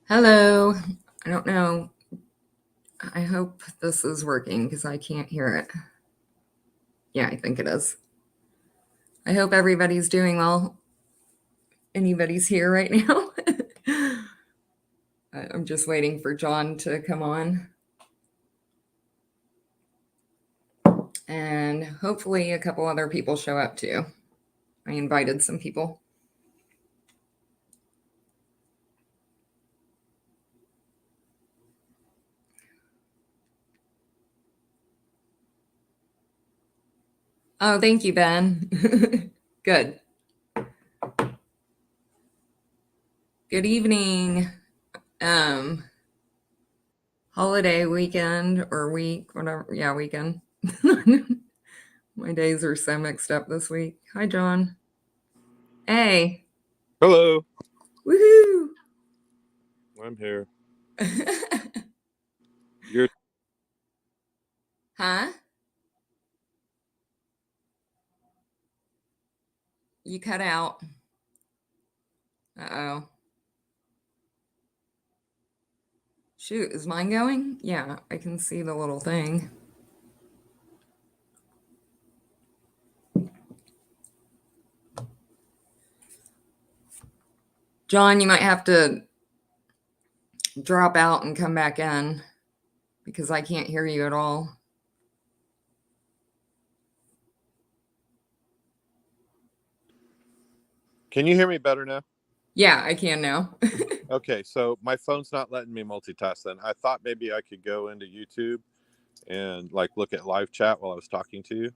Hello. I don't know. I hope this is working because I can't hear it. Yeah, I think it is. I hope everybody's doing well. Anybody's here right now? I'm just waiting for John to come on. And hopefully a couple other people show up too. I invited some people. Oh, thank you, Ben. Good. Good evening. Holiday weekend or week, whatever. Yeah, weekend. My days are so mixed up this week. Hi, John. Hey. Hello. Woohoo. I'm here. You're Huh? You cut out. Uh-oh. Shoot, is mine going? Yeah, I can see the little thing. John, you might have to drop out and come back in because I can't hear you at all. Can you hear me better now? Yeah, I can now. Okay, so my phone's not letting me multitask then. I thought maybe I could go into YouTube and like look at live chat while I was talking to you.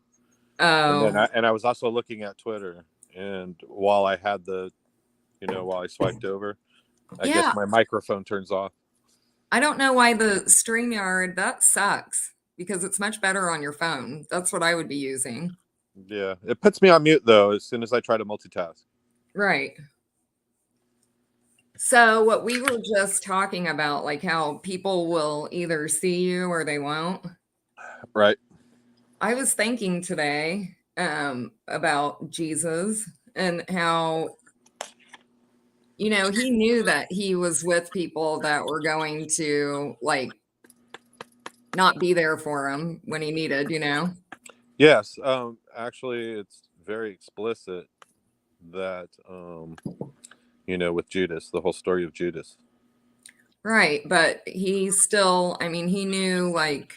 And Oh. then I was also looking at Twitter, and while I had while I swiped over, I guess Yeah, my microphone turns off. I don't know why the StreamYard, that sucks because it's much better on your phone. That's what I would be using. Yeah, it puts me on mute though as soon as I try to multitask. Right. So, what we were just talking about, like how people will either see you or they won't. Right. I was thinking today about Jesus and how, he knew that he was with people that were going to, like, not be there for him when he needed. Yes. Actually, it's very explicit that with Judas, the whole story of Judas. Right. But he still, I mean, he knew, like,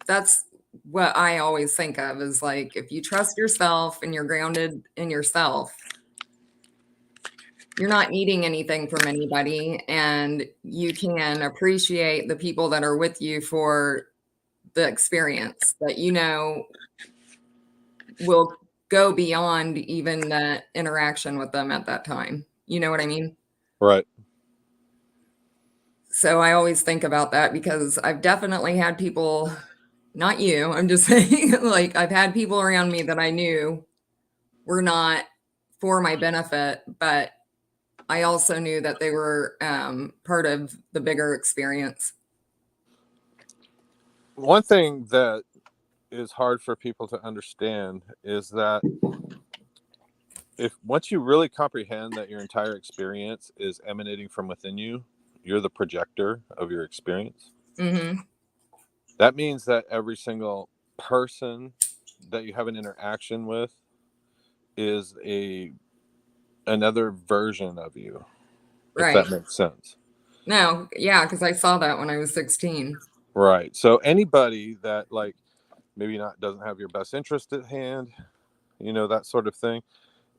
that's what I always think of is like if you trust yourself and you're grounded in yourself, you're not needing anything from anybody and you can appreciate the people that are with you for the experience that will go beyond even the interaction with them at that time. You know what I mean? Right. So I always think about that because I've definitely had people, not you, I'm just saying, like I've had people around me that I knew were not for my benefit, but I also knew that they were part of the bigger experience. One thing that is hard for people to understand is that if once you really comprehend that your entire experience is emanating from within you, you're the projector of your experience. Mm-hmm. That means that every single person that you have an interaction with is another version of you, if Right. that makes sense. No, yeah, because I saw that when I was 16. Right. So anybody that like maybe not doesn't have your best interest at hand, that sort of thing,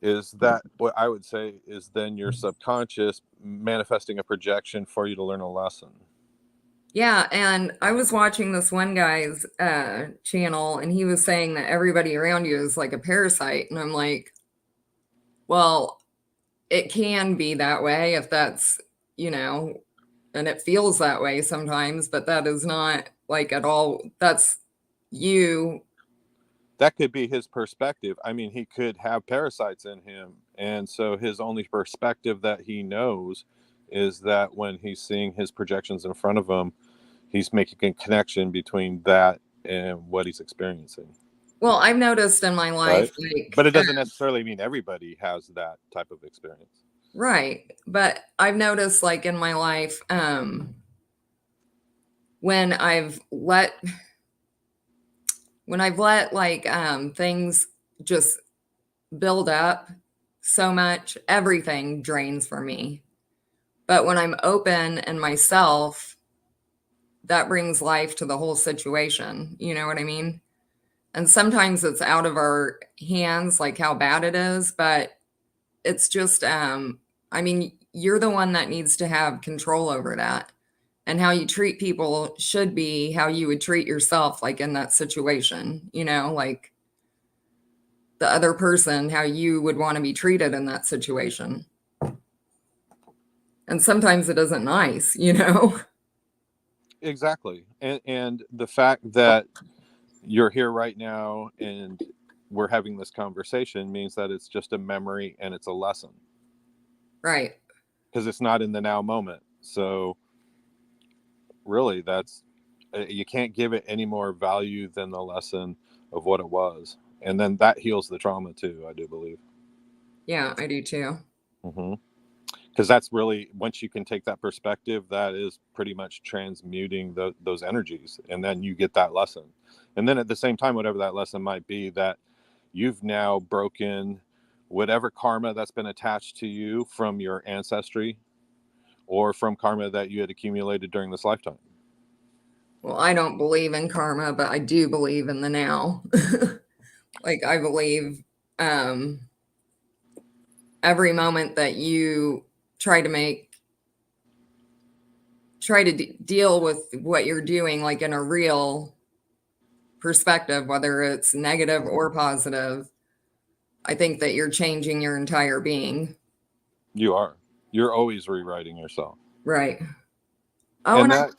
is that what I would say is then your subconscious manifesting a projection for you to learn a lesson. Yeah, and I was watching this one guy's channel, and he was saying that everybody around you is like a parasite, and I'm like, well, it can be that way if that's, and it feels that way sometimes, but that is not like at all. That's you. That could be his perspective. I mean, he could have parasites in him. And so his only perspective that he knows is that when he's seeing his projections in front of him, he's making a connection between that and what he's experiencing. Well, I've noticed in my life, Right. like, But it doesn't necessarily mean everybody has that type of experience. Right. But I've noticed, like, in my life, when I've let like things just build up so much, everything drains for me. But when I'm open and myself, that brings life to the whole situation. You know what I mean? And sometimes it's out of our hands, like how bad it is, but it's just, I mean, you're the one that needs to have control over that. And how you treat people should be how you would treat yourself, like in that situation, like the other person, how you would want to be treated in that situation. And sometimes it isn't nice. Exactly. And the fact that you're here right now and we're having this conversation means that it's just a memory and it's a lesson. Right. Because it's not in the now moment. So really, that's you can't give it any more value than the lesson of what it was, and then that heals the trauma too, I do believe. Yeah, I do too. Because that's really, once you can take that perspective, that is pretty much transmuting those energies, and then you get that lesson. And then at the same time, whatever that lesson might be, that you've now broken whatever karma that's been attached to you from your ancestry or from karma that you had accumulated during this lifetime. Well, I don't believe in karma, but I do believe in the now. Like, I believe um, every moment that you try to deal with what you're doing, like in a real perspective, whether it's negative or positive, I think that you're changing your entire being. You are. You're always rewriting yourself. Right. Oh, And and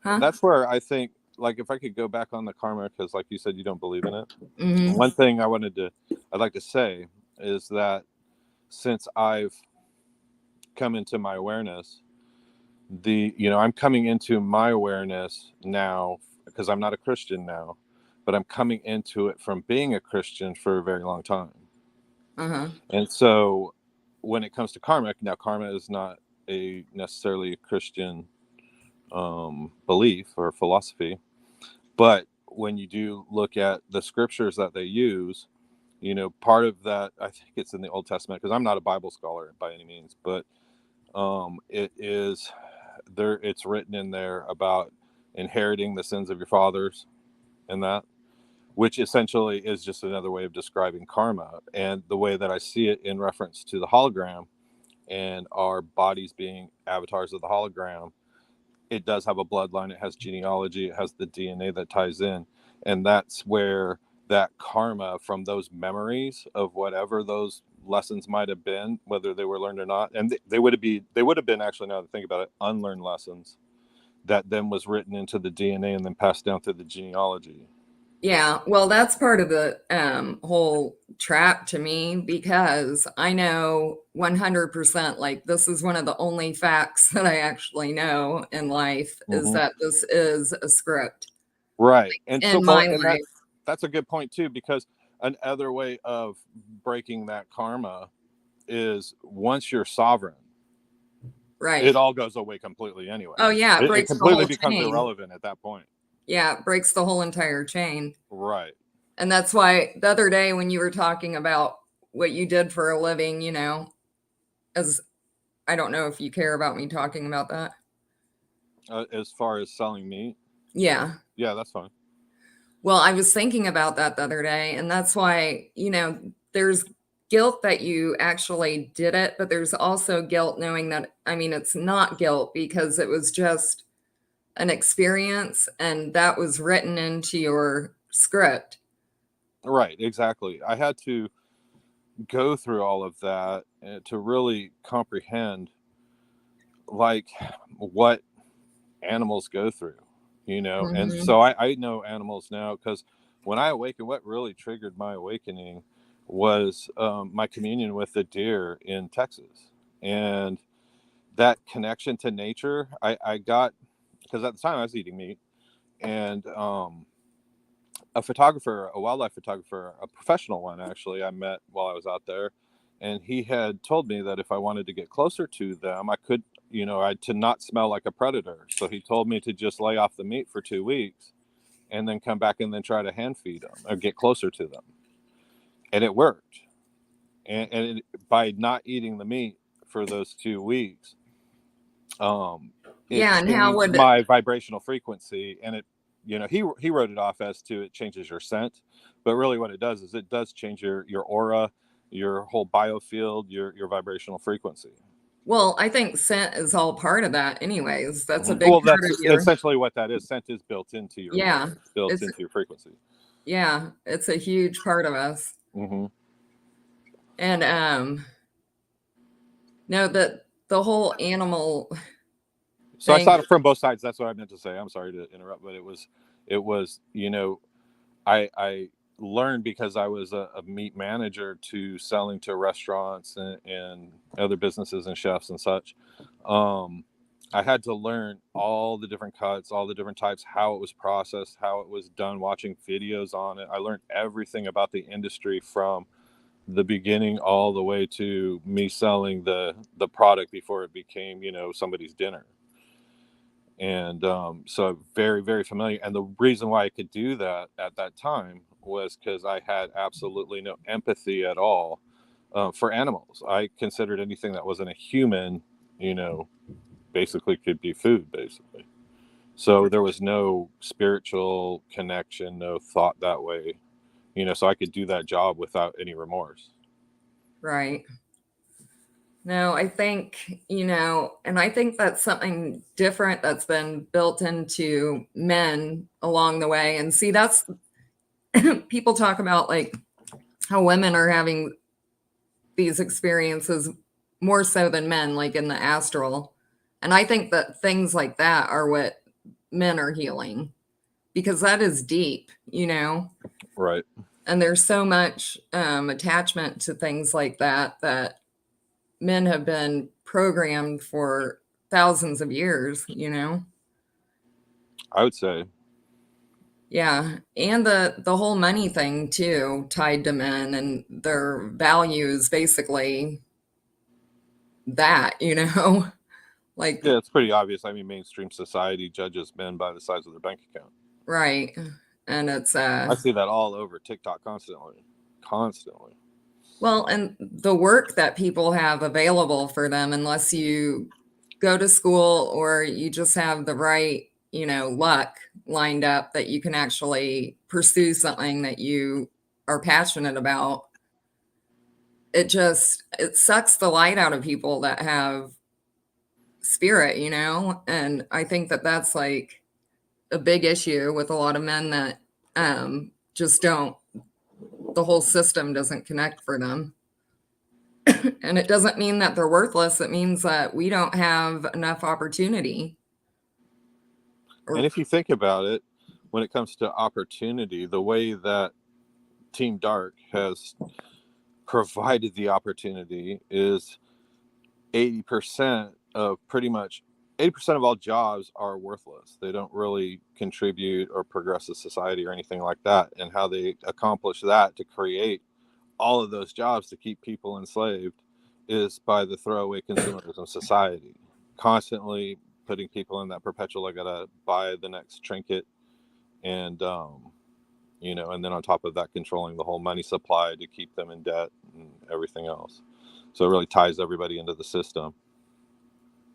huh? that's where I think, like, if I could go back on the karma, because like you said, you don't believe in it. Mm-hmm. One thing I'd like to say is that since I've come into my awareness, I'm coming into my awareness now because I'm not a Christian now, but I'm coming into it from being a Christian for a very long time. Uh-huh. And so when it comes to karma, now karma is not necessarily a Christian belief or philosophy, but when you do look at the scriptures that they use, part of that, I think it's in the Old Testament, because I'm not a Bible scholar by any means, but it is there. It's written in there about inheriting the sins of your fathers, and that, which essentially is just another way of describing karma. And the way that I see it in reference to the hologram and our bodies being avatars of the hologram, it does have a bloodline, it has genealogy, it has the DNA that ties in. And that's where that karma from those memories of whatever those lessons might have been, whether they were learned or not, and they would have been, actually, now that I think about it, unlearned lessons that then was written into the DNA and then passed down through the genealogy. Yeah, well, that's part of the whole trap to me, because I know 100%, like, this is one of the only facts that I actually know in life, is Mm-hmm. that this is a script Right. And so, in well, my and life. that's a good point too, because another way of breaking that karma is, once you're sovereign, it Right. all goes away completely anyway. Oh, yeah, it It breaks the completely whole becomes chain. irrelevant at that point. Yeah, it breaks the whole entire chain. Right. And that's why the other day when you were talking about what you did for a living, as I don't know if you care about me talking about that. As far as selling meat, Yeah. yeah, that's fine. Well, I was thinking about that the other day, and that's why, there's guilt that you actually did it, but there's also guilt knowing that, I mean, it's not guilt because it was just an experience and that was written into your script. Right. Exactly. I had to go through all of that to really comprehend, like, what animals go through, and Hmm. so I know animals now, because when I awakened, what really triggered my awakening was my communion with the deer in Texas, and that connection to nature. I got, because at the time I was eating meat, and a photographer, a wildlife photographer, a professional one, actually, I met while I was out there. And he had told me that if I wanted to get closer to them, I could, to not smell like a predator. So he told me to just lay off the meat for 2 weeks and then come back and then try to hand feed them or get closer to them. And it worked. By not eating the meat for those 2 weeks, it Yeah, and how changed would my vibrational frequency. And he wrote it off as to it changes your scent, but really what it does is it does change your aura, your whole biofield, your vibrational frequency. well, I think scent is all part of that anyways. That's a big Well, part that's of your essentially what that is. Scent is built into your aura. yeah. It's built It's into your frequency. yeah, it's a huge part of us. Mm-hmm. And no, the whole animal So I thing. saw it from both sides. That's what I meant to say. I'm sorry to interrupt, but it was, I learned because I was a meat manager to selling to restaurants and other businesses and chefs and such. I had to learn all the different cuts, all the different types, how it was processed, how it was done, watching videos on it. I learned everything about the industry from the beginning all the way to me selling the product before it became, somebody's dinner. And so very, very familiar. And the reason why I could do that at that time was because I had absolutely no empathy at all for animals. I considered anything that wasn't a human, basically could be food, basically. So there was no spiritual connection, no thought that way, so I could do that job without any remorse. Right. No, I think, and I think that's something different that's been built into men along the way. And see, that's people talk about like how women are having these experiences more so than men, like in the astral. And I think that things like that are what men are healing because that is deep, Right. and there's so much attachment to things like that men have been programmed for thousands of years. I would say. Yeah, and the whole money thing too tied to men and their values basically that. Like Yeah, it's pretty obvious. I mean, mainstream society judges men by the size of their bank account. right. And it's I see that all over TikTok constantly. well, and the work that people have available for them, unless you go to school or you just have the right luck lined up that you can actually pursue something that you are passionate about, it sucks the light out of people that have spirit. And I think that that's like a big issue with a lot of men that just don't, the whole system doesn't connect for them. And it doesn't mean that they're worthless. It means that we don't have enough opportunity. And Or, if you think about it, when it comes to opportunity, the way that Team Dark has provided the opportunity is 80% of pretty much 80% of all jobs are worthless. They don't really contribute or progress the society or anything like that. And how they accomplish that to create all of those jobs to keep people enslaved is by the throwaway consumerism society, constantly putting people in that perpetual, I gotta buy the next trinket. And and then on top of that, controlling the whole money supply to keep them in debt and everything else. So it really ties everybody into the system.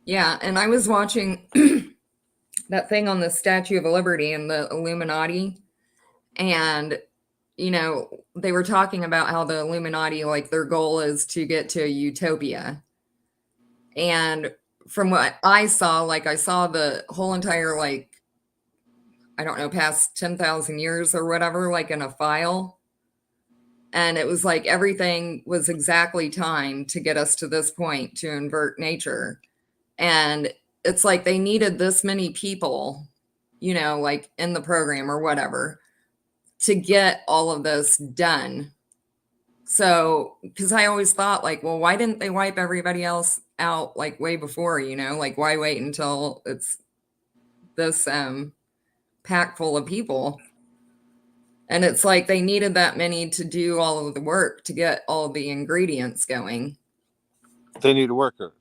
yeah. And I was watching that thing on the Statue of Liberty and the Illuminati. And, they were talking about how the Illuminati, like their goal is to get to utopia. And from what I saw, like I saw the whole entire, like, I don't know, past 10,000 years or whatever, like in a file. And it was like everything was exactly timed to get us to this point to invert nature. And it's like they needed this many people, like in the program or whatever, to get all of this done. So, because I always thought, like, well, why didn't they wipe everybody else out like way before? Like, why wait until it's this pack full of people? And it's like they needed that many to do all of the work to get all the ingredients going. They needed workers.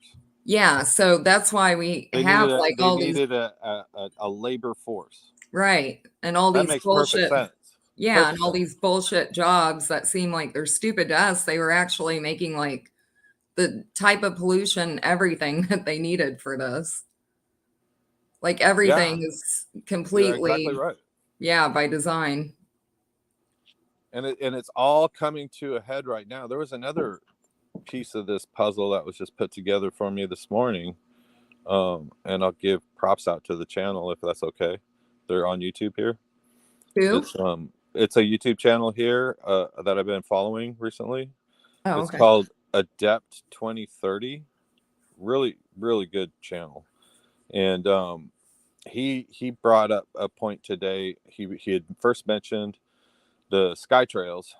Yeah, so that's why we have like They all these, needed a labor force. right, and all That these makes perfect bullshit, sense. yeah, and Perfect all sense. these bullshit jobs that seem like they're stupid to us. They were actually making like the type of pollution, everything that they needed for this. Like Yeah, everything is you're exactly completely, right. yeah, by design. And it's all coming to a head right now. There was another piece of this puzzle that was just put together for me this morning. And I'll give props out to the channel if that's okay. They're on YouTube here. Who? It's a YouTube channel here that I've been following recently. Oh, It's okay. called Adept 2030. Really, really good channel. And he brought up a point today. He had first mentioned the sky trails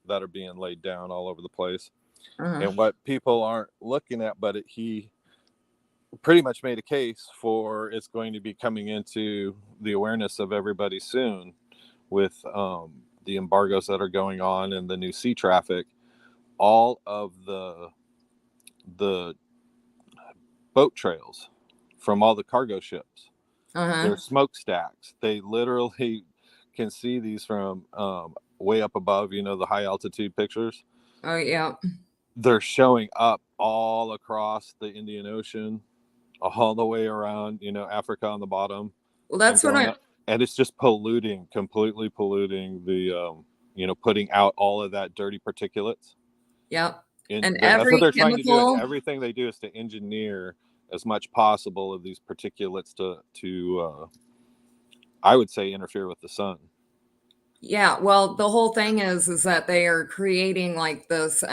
that are being laid down all over the place, Uh-huh. and what people aren't looking at, but he pretty much made a case for it's going to be coming into the awareness of everybody soon with the embargoes that are going on and the new sea traffic. All of the boat trails from all the cargo ships, Uh-huh. they're smokestacks. They literally can see these from way up above, the high altitude pictures. Oh, yeah. They're showing up all across the Indian Ocean, all the way around, Africa on the bottom, Well, and that's what going I, up. And it's just completely polluting the, putting out all of that dirty particulates. yeah. And And that's what every they're trying to do. And chemical, everything they do is to engineer as much possible of these particulates to I would say, interfere with the sun. yeah, well, the whole thing is that they are creating like this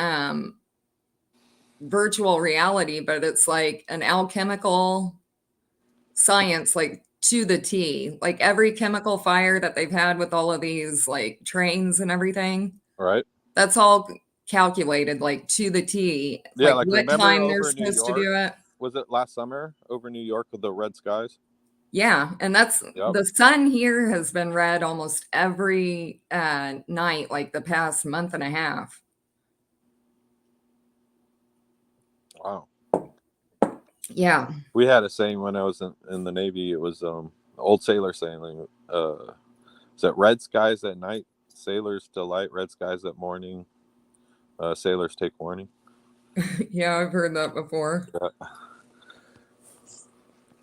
virtual reality, but it's like an alchemical science, like to the T. Like every chemical fire that they've had with all of these like trains and everything, All right. that's all calculated like to the T, Yeah, like like what remember time they're over New supposed to York? do it. Was it last summer over New York with the red skies? Yeah, and that's Yep. the sun here has been red almost every night, like the past month and a half. Wow. Yeah, We had a saying when I was in the Navy. It was old sailor saying, is that red skies at night, sailors delight, red skies at morning, sailors take warning. yeah, I've heard that before. Yeah.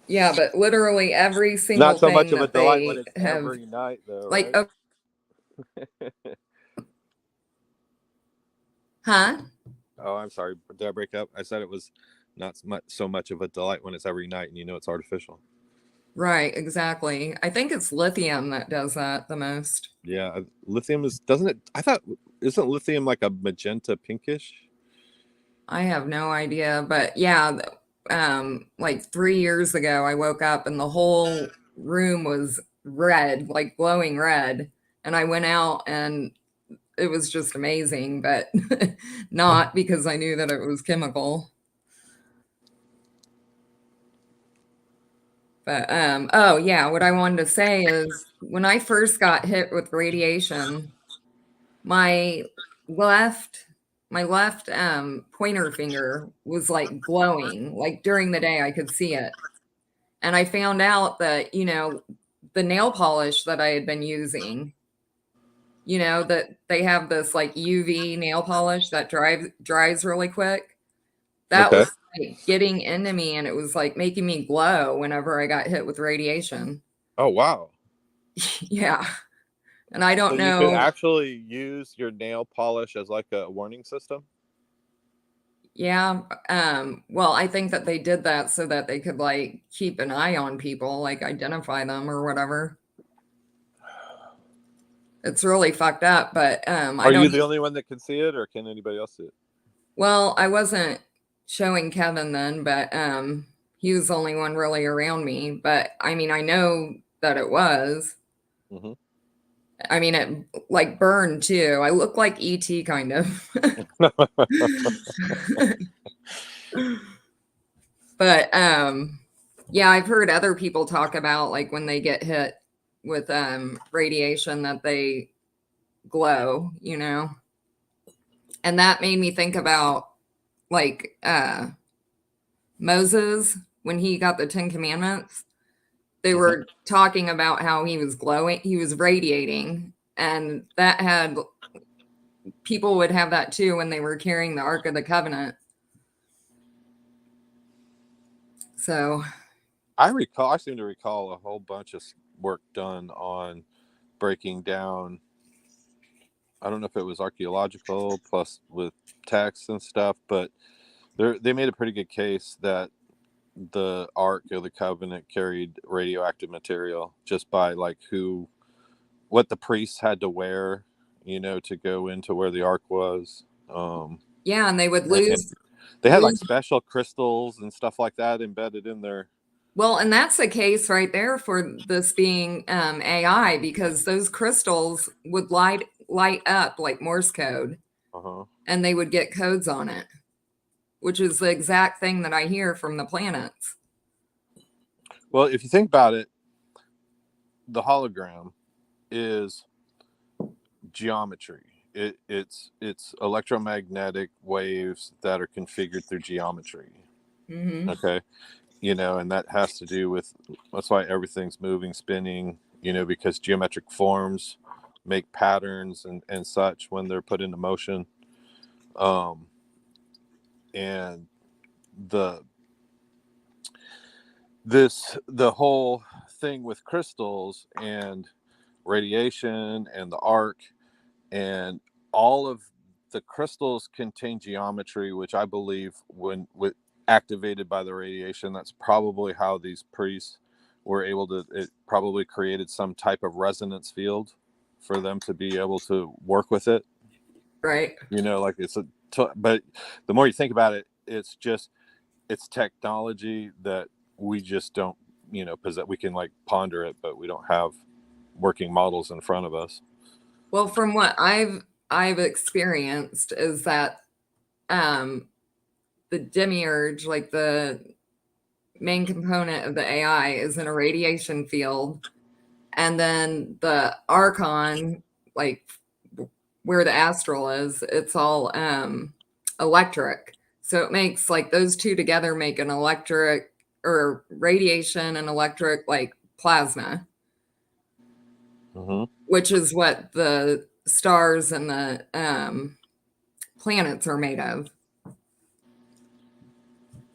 Yeah, but literally every Not single so much thing of a that delight when they it's have, every night, though, like, right? huh? Oh, I'm sorry. Did I break up? I said it was not so much of a delight when it's every night and it's artificial. Right, exactly. I think it's lithium that does that the most. Yeah, lithium doesn't it? I thought, isn't lithium like a magenta pinkish? I have no idea, but yeah, like 3 years ago, I woke up and the whole room was red, like glowing red. And I went out and it was just amazing, but not because I knew that it was chemical. But oh yeah, what I wanted to say is when I first got hit with radiation, my left my left pointer finger was like glowing. Like during the day I could see it. And I found out that, the nail polish that I had been using, that they have this like UV nail polish that dries really quick. That Okay. was like getting into me and it was like making me glow whenever I got hit with radiation. Oh, wow. Yeah. And I So don't you could know. actually use your nail polish as like a warning system? Yeah. Well, I think that they did that so that they could like keep an eye on people, like identify them or whatever. It's really fucked up, but I Are you don't, the only one that can see it, or can anybody else see it? well, I wasn't showing Kevin then, but he was the only one really around me. But I mean, I know that it was. Hmm. I mean, it like burned too. I look like ET kind of. But yeah, I've heard other people talk about like when they get hit with radiation that they glow, you know? And that made me think about like Moses when he got the 10 commandments. They Mhm. were talking about how he was glowing, he was radiating, and that had people would have that too when they were carrying the Ark of the Covenant. So, I seem to recall a whole bunch of work done on breaking down. I don't know if it was archaeological plus with text and stuff, but they made a pretty good case that the Ark of the Covenant carried radioactive material just by like what the priests had to wear, to go into where the Ark was. yeah, and they would And lose they had like lose special crystals and stuff like that embedded in there. well, and that's the case right there for this being AI because those crystals would light up like Morse code, Uh-huh. and they would get codes on it, which is the exact thing that I hear from the planets. Well, if you think about it, the hologram is geometry. It's electromagnetic waves that are configured through geometry. Mm-hmm. Okay. And that has to do with, that's why everything's moving, spinning, because geometric forms make patterns and such when they're put into motion. And the the whole thing with crystals and radiation and the arc and all of the crystals contain geometry, which I believe when with activated by the radiation, that's probably how these priests were able to, it probably created some type of resonance field for them to be able to work with it. Right. Like but the more you think about it, it's technology that we just don't, possess. We can like ponder it, but we don't have working models in front of us. Well, from what I've experienced is that um the demiurge, like the main component of the AI, is in a radiation field, and then the archon, like where the astral is, it's all electric. So it makes like those two together make an electric or radiation and electric like plasma, Mm-hmm. which is what the stars and the planets are made of.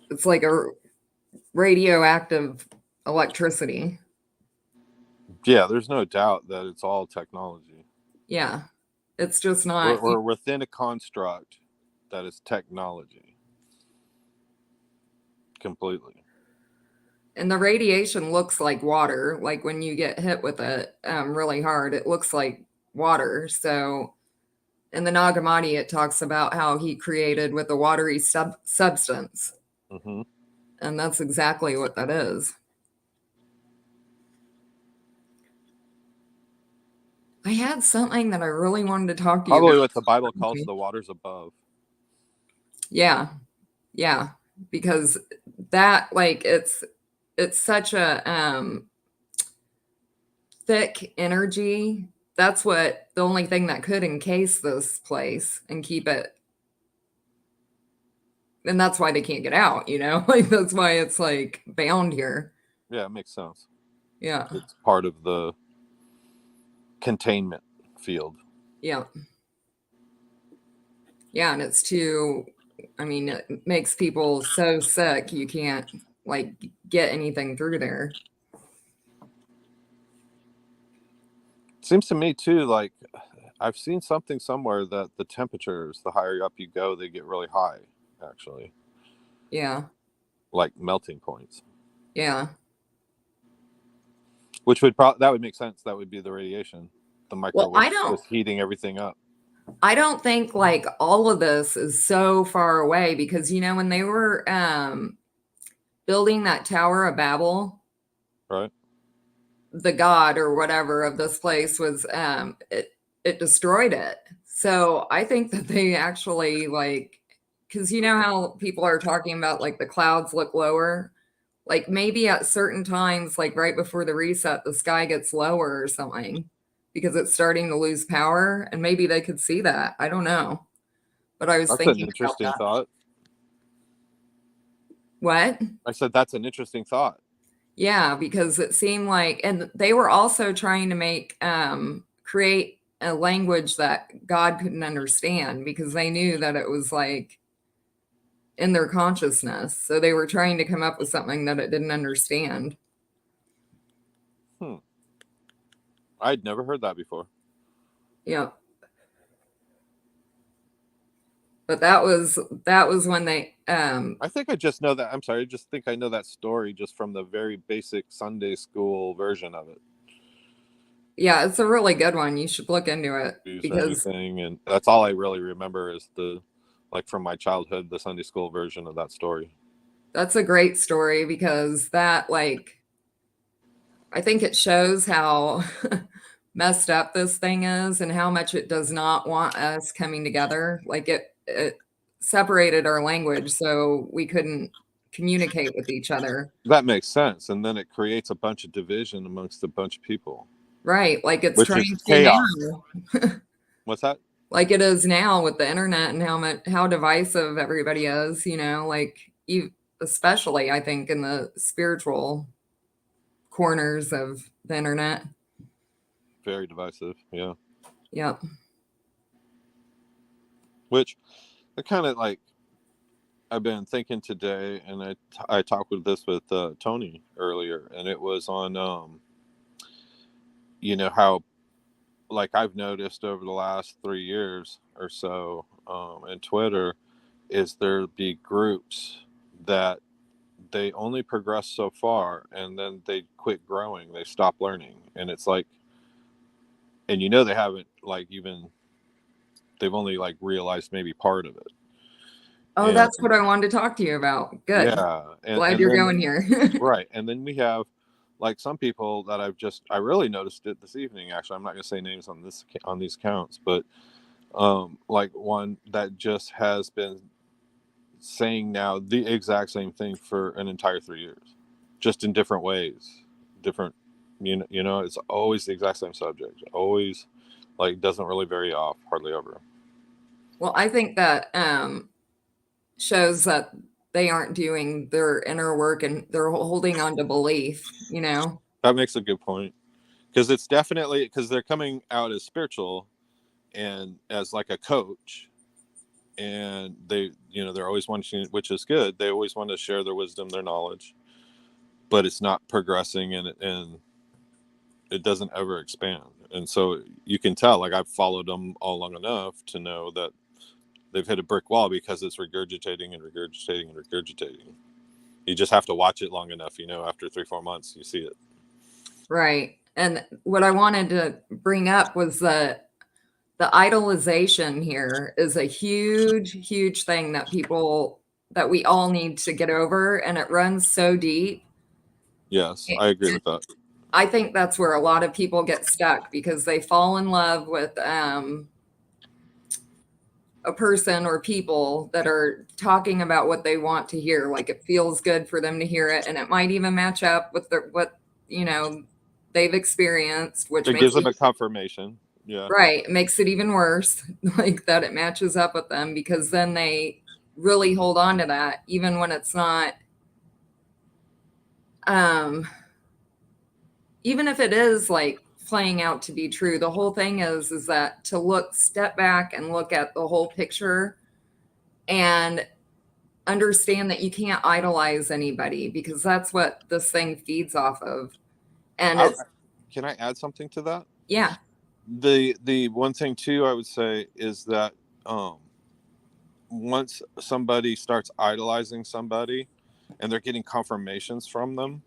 It's like a radioactive electricity. Yeah, there's no doubt that it's all technology. Yeah. It's just We're, not. we're within a construct that is technology completely. And the radiation looks like water. Like when you get hit with it really hard, it looks like water. So in the Nag Hammadi, it talks about how he created with a watery substance. Mm-hmm. And that's exactly what that is. I had something that I really wanted to talk to you Probably about. what the Bible calls the waters above. Yeah. Yeah. Because that, like, it's such a thick energy. That's what the only thing that could encase this place and keep it. And that's why they can't get out, you know? Like that's why it's like bound here. Yeah, it makes sense. Yeah. It's part of the containment field. Yeah. Yeah, and it's too, I mean, it makes people so sick you can't like get anything through there. Seems to me too, like I've seen something somewhere that the temperatures, the higher up you go, they get really high, actually, Yeah. like melting points. Yeah. Which that would make sense. That would be the radiation. The Well, microwave is heating everything up. I don't think like all of this is so far away because you know when they were building that Tower of Babel, Right. the god or whatever of this place was it destroyed it. So I think that they actually like because you know how people are talking about like the clouds look lower, like maybe at certain times, like right before the reset, the sky gets lower or something. because it's starting to lose power, and maybe they could see that. I don't know. But I was That's an thinking about interesting that. thought. What? I said that's an interesting thought. Yeah, because it seemed like, and they were also trying to make create a language that God couldn't understand because they knew that it was like in their consciousness. So they were trying to come up with something that it didn't understand. I'd never heard that before. Yeah. But that was when they I think I just know that. I'm sorry. I just think I know that story just from the very basic Sunday school version of it. yeah, it's a really good one. You should look into it Or because anything, and that's all I really remember is like from my childhood, the Sunday school version of that story. that's a great story because that like I think it shows how messed up this thing is and how much it does not want us coming together. Like it separated our language so we couldn't communicate with each other. That makes sense, and then it creates a bunch of division amongst a bunch of people, Right, like it's which is trying to chaos. now. What's that? Like it is now with the internet and how divisive everybody is, like especially I think in the spiritual corners of the internet. Very divisive. Yeah. Yep. Which I kind of like. I've been thinking today, and I talked with Tony earlier, and it was on how like I've noticed over the last 3 years or so in Twitter is there be groups that they only progress so far and then they quit growing, they stop learning, and it's like, and they haven't like even they've only like realized maybe part of it. Oh, And that's what I wanted to talk to you about. Good. yeah, Glad and you're then going here. right, and then we have like some people that I really noticed it this evening. Actually, I'm not going to say names on these accounts, but like one that just has been saying now the exact same thing for an entire 3 years, just in different ways, different. It's always the exact same subject. Always, like, doesn't really vary off hardly ever. Well, I think that shows that they aren't doing their inner work and they're holding on to belief. That makes a good point, because it's definitely because they're coming out as spiritual and as like a coach, and they're always wanting, which is good, they always want to share their wisdom, their knowledge, but it's not progressing, and it doesn't ever expand. And so you can tell, like, I've followed them all long enough to know that they've hit a brick wall because it's regurgitating and regurgitating and regurgitating. You just have to watch it long enough, after 3-4 months you see it. Right. And what I wanted to bring up was the idolization here is a huge, huge thing that we all need to get over, and it runs so deep. Yes, I agree with that. I think that's where a lot of people get stuck because they fall in love with a person or people that are talking about what they want to hear. Like it feels good for them to hear it, and it might even match up with what they've experienced, which It makes gives them it a confirmation. Yeah. right. It makes it even worse, like that it matches up with them because then they really hold on to that, even when it's not. Um, Even if it is like playing out to be true, the whole thing is that to step back and look at the whole picture and understand that you can't idolize anybody because that's what this thing feeds off of. And it's Can I add something to that? yeah, The one thing too I would say is that once somebody starts idolizing somebody and they're getting confirmations from them,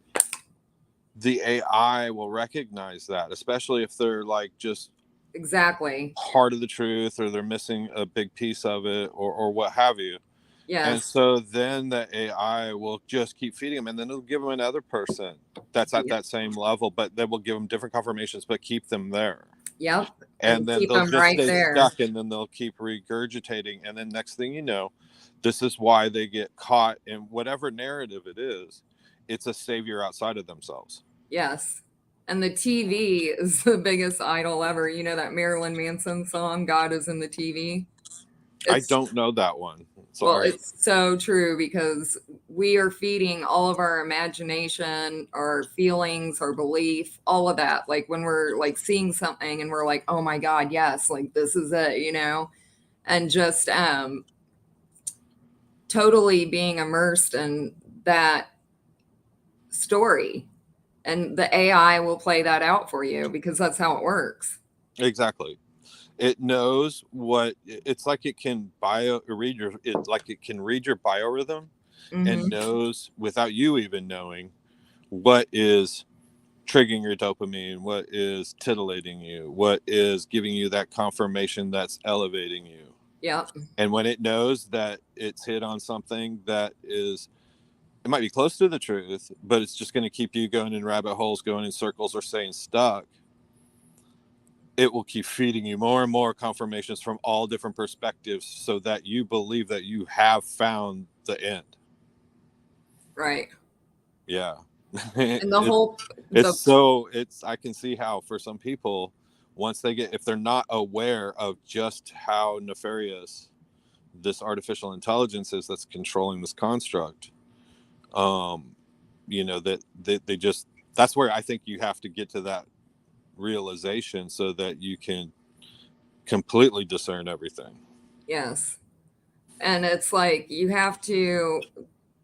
the AI will recognize that, especially if they're like just exactly. part of the truth, or they're missing a big piece of it, or what have you. And Yes. so then the AI will just keep feeding them, and then it'll give them another person that's at Yep. that same level, but they will give them different confirmations, but keep them there. Yep. And And then keep they'll them just right stay there. stuck, and then they'll keep regurgitating. And then next thing you know, this is why they get caught in whatever narrative it is. It's a savior outside of themselves. Yes. And the TV is the biggest idol ever. You know that Marilyn Manson song, God is in the TV? I It's don't know that one. Well, Sorry. it's so true because we are feeding all of our imagination, our feelings, our belief, all of that. Like when we're like seeing something and we're like, oh my God, yes, like this is it, you know, and just totally being immersed in that story. And the AI will play that out for you because that's how it works. Exactly. It knows what it's like. It can read your it can read your biorhythm and Hmm. knows without you even knowing what is triggering your dopamine, what is titillating you, what is giving you that confirmation that's elevating you. Yeah. And when it knows that it's hit on something that is, it might be close to the truth, but it's just going to keep you going in rabbit holes, going in circles, or staying stuck, it will keep feeding you more and more confirmations from all different perspectives so that you believe that you have found the end. Right. Yeah. And the whole, the, It's I can see how for some people, once they get, if they're not aware of just how nefarious this artificial intelligence is that's controlling this construct, that they just, that's where I think you have to get to that realization so that you can completely discern everything. yes. And it's like you have to,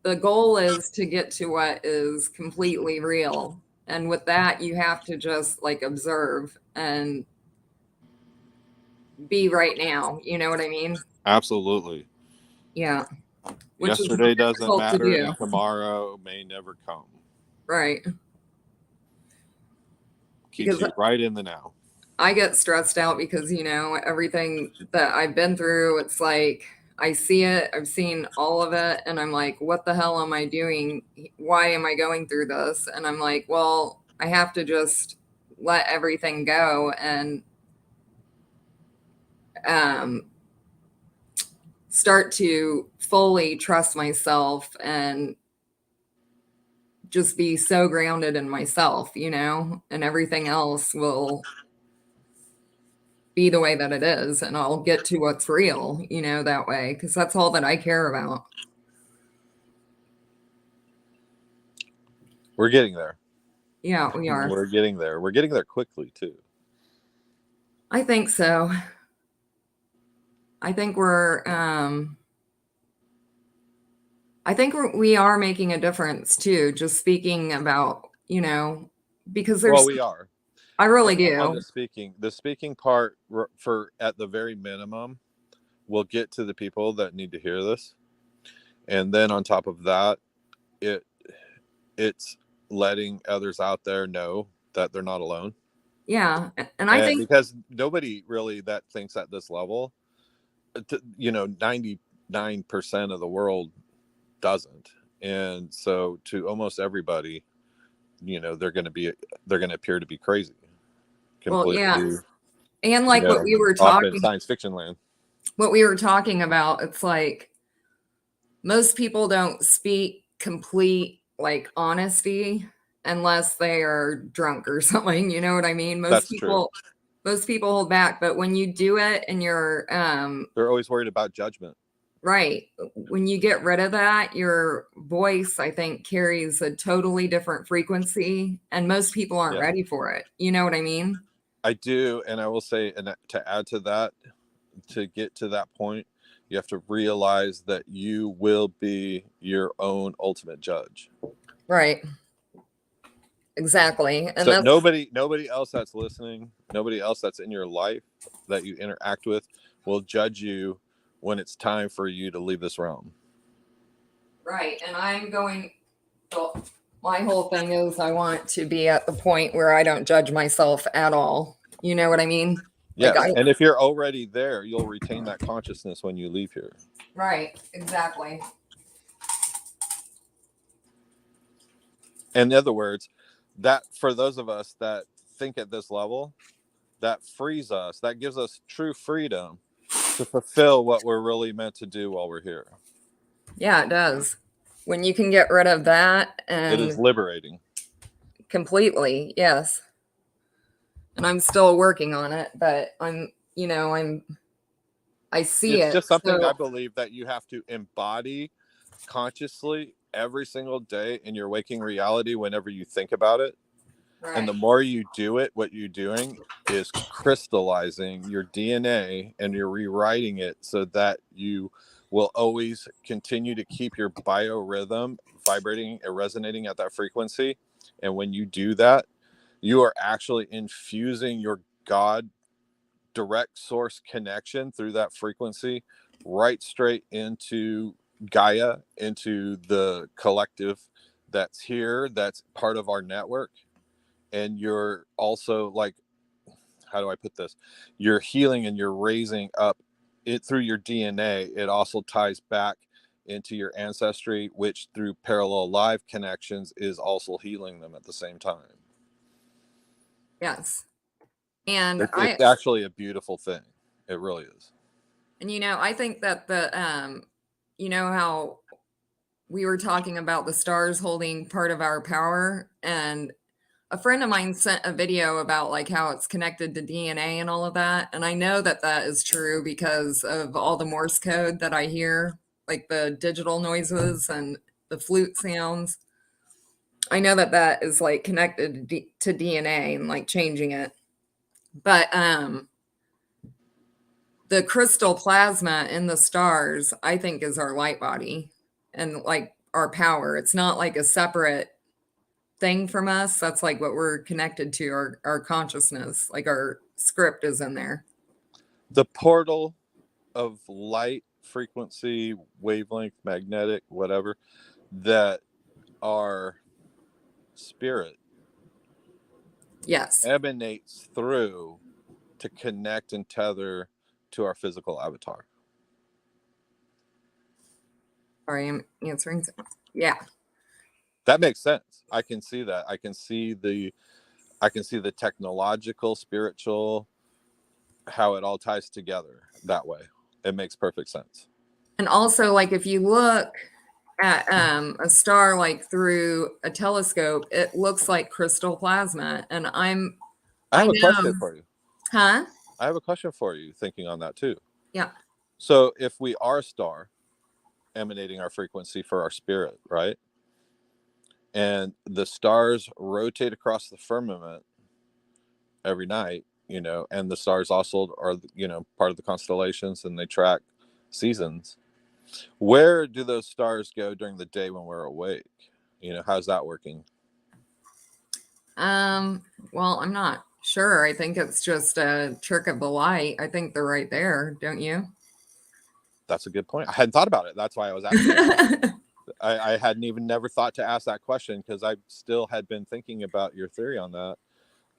the goal is to get to what is completely real. And with that, you have to just like observe and be right now. You know what I mean? Absolutely. Yeah. Which is Yesterday doesn't difficult to matter do. and tomorrow may never come. Right. Keeps Because you right in the now. I get stressed out because, you know, everything that I've been through, it's like I see it, I've seen all of it, and I'm like, what the hell am I doing? Why am I going through this? And I'm like, well, I have to just let everything go and um, start to fully trust myself and just be so grounded in myself, you know, and everything else will be the way that it is. And I'll get to what's real, you know, that way, because that's all that I care about. We're getting there. Yeah, we are. We're getting there. We're getting there quickly too. I think so. I think we are making a difference too, just speaking about, you know, because Well, there's, we are. I really On do. the speaking part, for at the very minimum, we'll get to the people that need to hear this, and then on top of that, it it's letting others out there know that they're not alone. Yeah. And I And think, because nobody really that thinks at this level, 99% of the world doesn't. And so to almost everybody, they're going to appear to be crazy, well, yeah. completely, And like off in science fiction land. what we were talking about, it's like most people don't speak complete like honesty unless they are drunk or something, you know what I mean? That's true. Most people hold back, but when you do it and you're They're always worried about judgment. right, when you get rid of that, your voice I think carries a totally different frequency and most people aren't Yeah, ready for it. You know what I mean? I do. And I will say, and to add to that, to get to that point, you have to realize that you will be your own ultimate judge. Right. Exactly. And So that's nobody else that's listening, nobody else that's in your life that you interact with will judge you when it's time for you to leave this realm. right. And I'm going, well, my whole thing is I want to be at the point where I don't judge myself at all. You know what I mean? Like Yes, and if you're already there, you'll retain that consciousness when you leave here. right, exactly. In other words, that for those of us that think at this level, that frees us, that gives us true freedom to fulfill what we're really meant to do while we're here. Yeah, it does. When you can get rid of that It is and liberating. completely, yes. and I'm still working on it, but I see It's it. just something I So, believe that you have to embody consciously every single day in your waking reality whenever you think about it. And right. the more you do it, what you're doing is crystallizing your DNA and you're rewriting it so that you will always continue to keep your biorhythm vibrating and resonating at that frequency. And when you do that, you are actually infusing your God direct source connection through that frequency right straight into Gaia, into the collective that's here, that's part of our network. And you're also like, how do I put this? You're healing and you're raising up it through your DNA. It also ties back into your ancestry, which through parallel live connections is also healing them at the same time. Yes. And It's actually a beautiful thing. It really is. I think that how we were talking about the stars holding part of our power, and a friend of mine sent a video about like how it's connected to DNA and all of that. And I know that that is true because of all the Morse code that I hear, like the digital noises and the flute sounds. I know that that is like connected to DNA and like changing it. But the crystal plasma in the stars, I think, is our light body and like our power. It's not like a separate thing from us. That's like what we're connected to, our consciousness, like our script is in there. The portal of light, frequency, wavelength, magnetic, whatever, that our spirit Yes. emanates through to connect and tether to our physical avatar. Sorry, I'm answering. Yeah. That makes sense. I can see that. I can see the technological, spiritual, how it all ties together that way. It makes perfect sense. And also, like, if you look at a star like through a telescope, it looks like crystal plasma. And I I have a question know, for you. huh? I have a question for you, thinking on that too. Yeah. So, if we are a star emanating our frequency for our spirit, right? And the stars rotate across the firmament every night, and the stars also are, part of the constellations and they track seasons. Where do those stars go during the day when we're awake? How's that working? Well, I'm not sure. I think it's just a trick of the light. I think they're right there, don't you? That's a good point. I hadn't thought about it. That's why I was asking. I hadn't even never thought to ask that question because I still had been thinking about your theory on that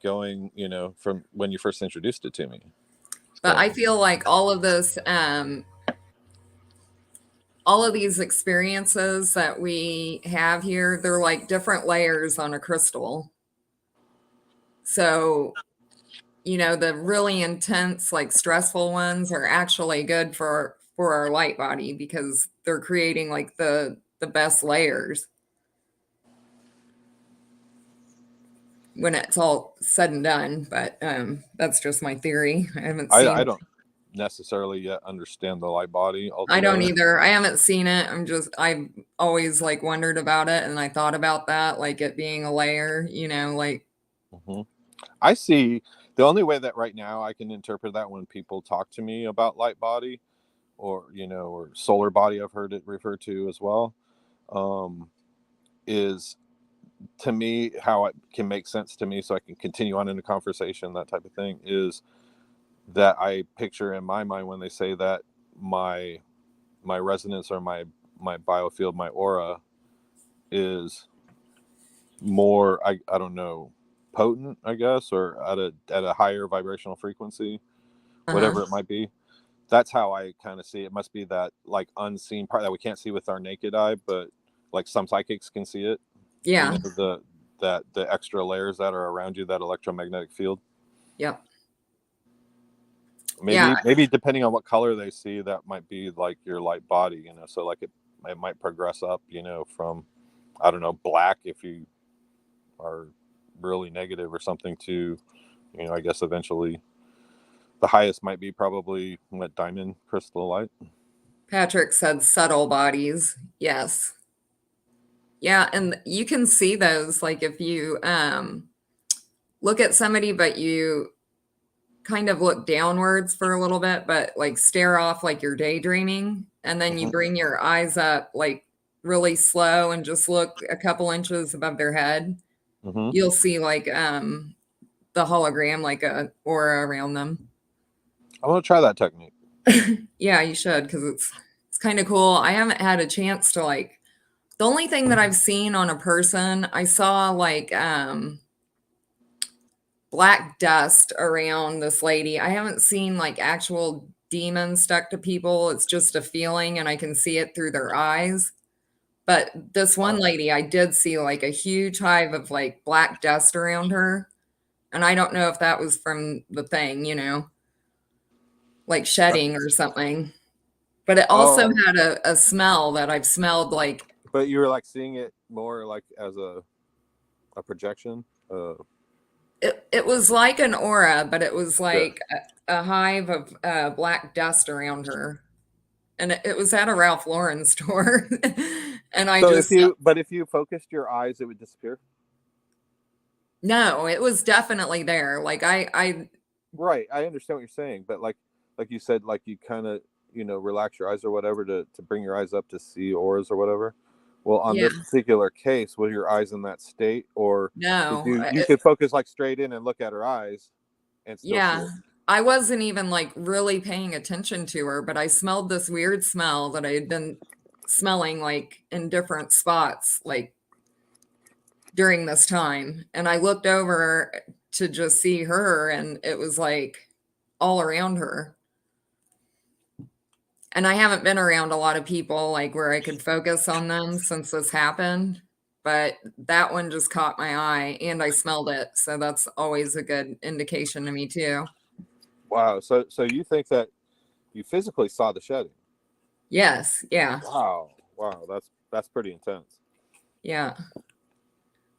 going, from when you first introduced it to me. But So I feel like all of these experiences that we have here, they're like different layers on a crystal. So, the really intense, like stressful ones are actually good for our light body because they're creating like the best layers when it's all said and done. But that's just my theory. I haven't I seen don't necessarily yet understand the light body I don't altogether. either. I haven't seen it. I've always like wondered about it and I thought about that, like it being a layer, like Hmm. I see. The only way that right now I can interpret that when people talk to me about light body or solar body, I've heard it referred to as well, um, is to me how it can make sense to me so I can continue on in the conversation, that type of thing, is that I picture in my mind when they say that my resonance or my biofield, my aura is more, I don't know, potent, I guess, or at a higher vibrational frequency, uh-huh. whatever it might be. That's how I kind of see it. It must be that like unseen part that we can't see with our naked eye, but like some psychics can see it. Yeah. The extra layers that are around you, that electromagnetic field. Yep. Yeah. Maybe depending on what color they see, that might be like your light body. So like it might progress up, from, I don't know, black if you are really negative or something, to I guess eventually the highest might be probably what, diamond crystal light. Patrick said subtle bodies. Yes. Yeah, and you can see those like if you look at somebody but you kind of look downwards for a little bit but like stare off like you're daydreaming and then you Mm-hmm. bring your eyes up like really slow and just look a couple inches above their head, Mm-hmm. you'll see like the hologram like a aura around them. I want to try that technique. Yeah, you should because it's kind of cool. I haven't had a chance to like the only thing that I've seen on a person, I saw like black dust around this lady. I haven't seen like actual demons stuck to people. It's just a feeling and I can see it through their eyes. But this one Wow. lady, I did see like a huge hive of like black dust around her. And I don't know if that was from the thing, like shedding or something. But it also Oh, had a smell that I've smelled like but you were like seeing it more like as a projection. it was like an aura, but it was Yeah. like a hive of black dust around her. And it was at a Ralph Lauren store. And I So just, if you focused your eyes, it would disappear. no, it was definitely there. Like Right, I understand what you're saying, but like you said, like you kind of relax your eyes or whatever to bring your eyes up to see auras or whatever. Well, on yeah, this particular case, were your eyes in that state, or did no, you could focus like straight in and look at her eyes and still see yeah. it? I wasn't even like really paying attention to her, but I smelled this weird smell that I had been smelling like in different spots, like during this time. And I looked over to just see her, and it was like all around her. And I haven't been around a lot of people like where I could focus on them since this happened, but that one just caught my eye and I smelled it. So that's always a good indication to me too. Wow. So you think that you physically saw the shedding? Yes, yeah. Wow. Wow. That's pretty intense. Yeah.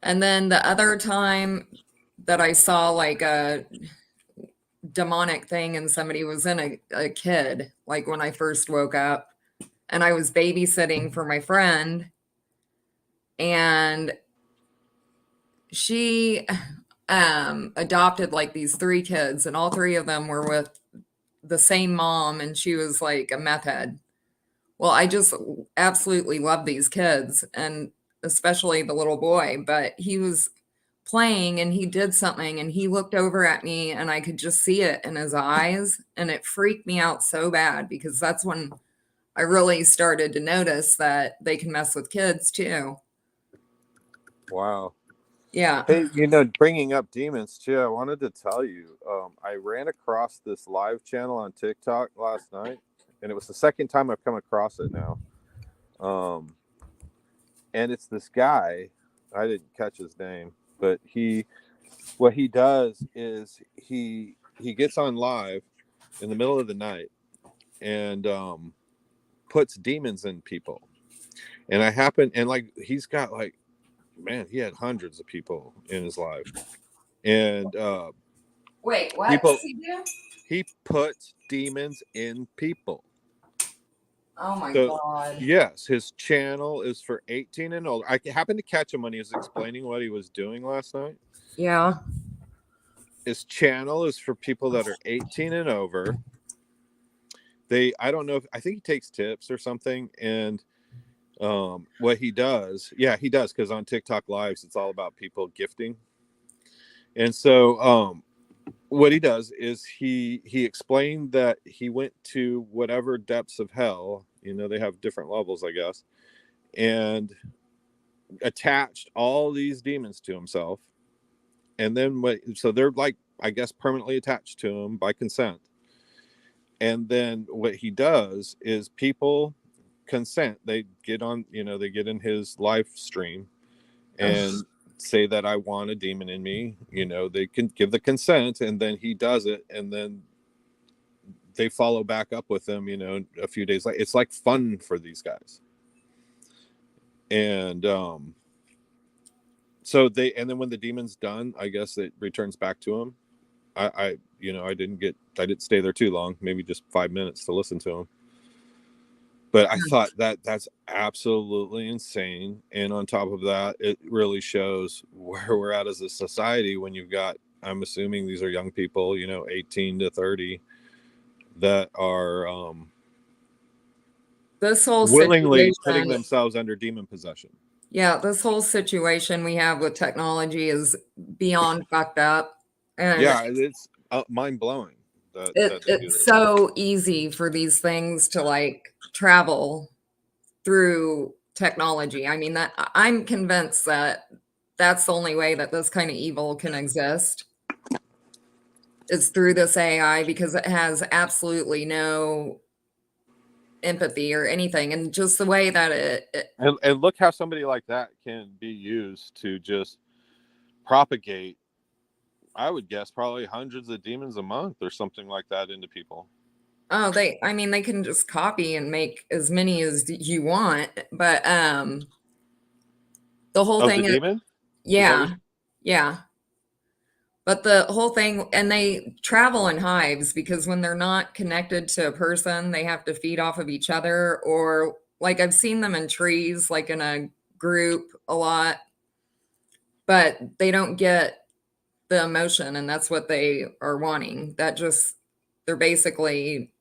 And then the other time that I saw like a demonic thing and somebody was in a kid, like when I first woke up and I was babysitting for my friend and she adopted like these three kids and all three of them were with the same mom and she was like a meth head. Well, I just absolutely love these kids and especially the little boy, but he was playing and he did something and he looked over at me and I could just see it in his eyes and it freaked me out so bad because that's when I really started to notice that they can mess with kids too. Wow. Yeah. Hey, bringing up demons too, I wanted to tell you, I ran across this live channel on TikTok last night, and it was the second time I've come across it now. And it's this guy, I didn't catch his name, but what he does is he gets on live in the middle of the night and puts demons in people. And like he's got like, man, he had hundreds of people in his live. And Wait, what people does he do? he puts demons in people. Oh my So God. yes, his channel is for 18 and older. I happened to catch him when he was explaining what he was doing last night. Yeah. His channel is for people that are 18 and over. I don't know if, I think he takes tips or something. And what he does, yeah, he does, because on TikTok lives it's all about people gifting. And so what he does is he explained that he went to whatever depths of hell, they have different levels, I guess, and attached all these demons to himself. And then so they're like, I guess, permanently attached to him by consent. And then what he does is people consent, they get on, they get in his live stream and Ugh. say that I want a demon in me, they can give the consent, and then he does it, and then they follow back up with him, a few days later. It's like fun for these guys. And so and then when the demon's done, I guess it returns back to him. I I didn't stay there too long, maybe just 5 minutes to listen to him. But I thought that that's absolutely insane. And on top of that, it really shows where we're at as a society when you've got, I'm assuming these are young people, 18 to 30, that are This whole willingly putting situation, themselves under demon possession. yeah, this whole situation we have with technology is beyond fucked up. And Yeah, it's mind blowing that they do it's this. so easy for these things to like travel through technology. I mean, that I'm convinced that that's the only way that this kind of evil can exist is through this AI because it has absolutely no empathy or anything. And just the way that And look how somebody like that can be used to just propagate, I would guess, probably hundreds of demons a month or something like that into people. oh, I mean, they can just copy and make as many as you want. But the whole Of the thing is, demon? Is that what yeah, yeah. But the whole thing, and they travel in hives because when they're not connected to a person, they have to feed off of each other. Or like I've seen them in trees, like in a group a lot, but they don't get the emotion, and that's what they are wanting. That just, they're basically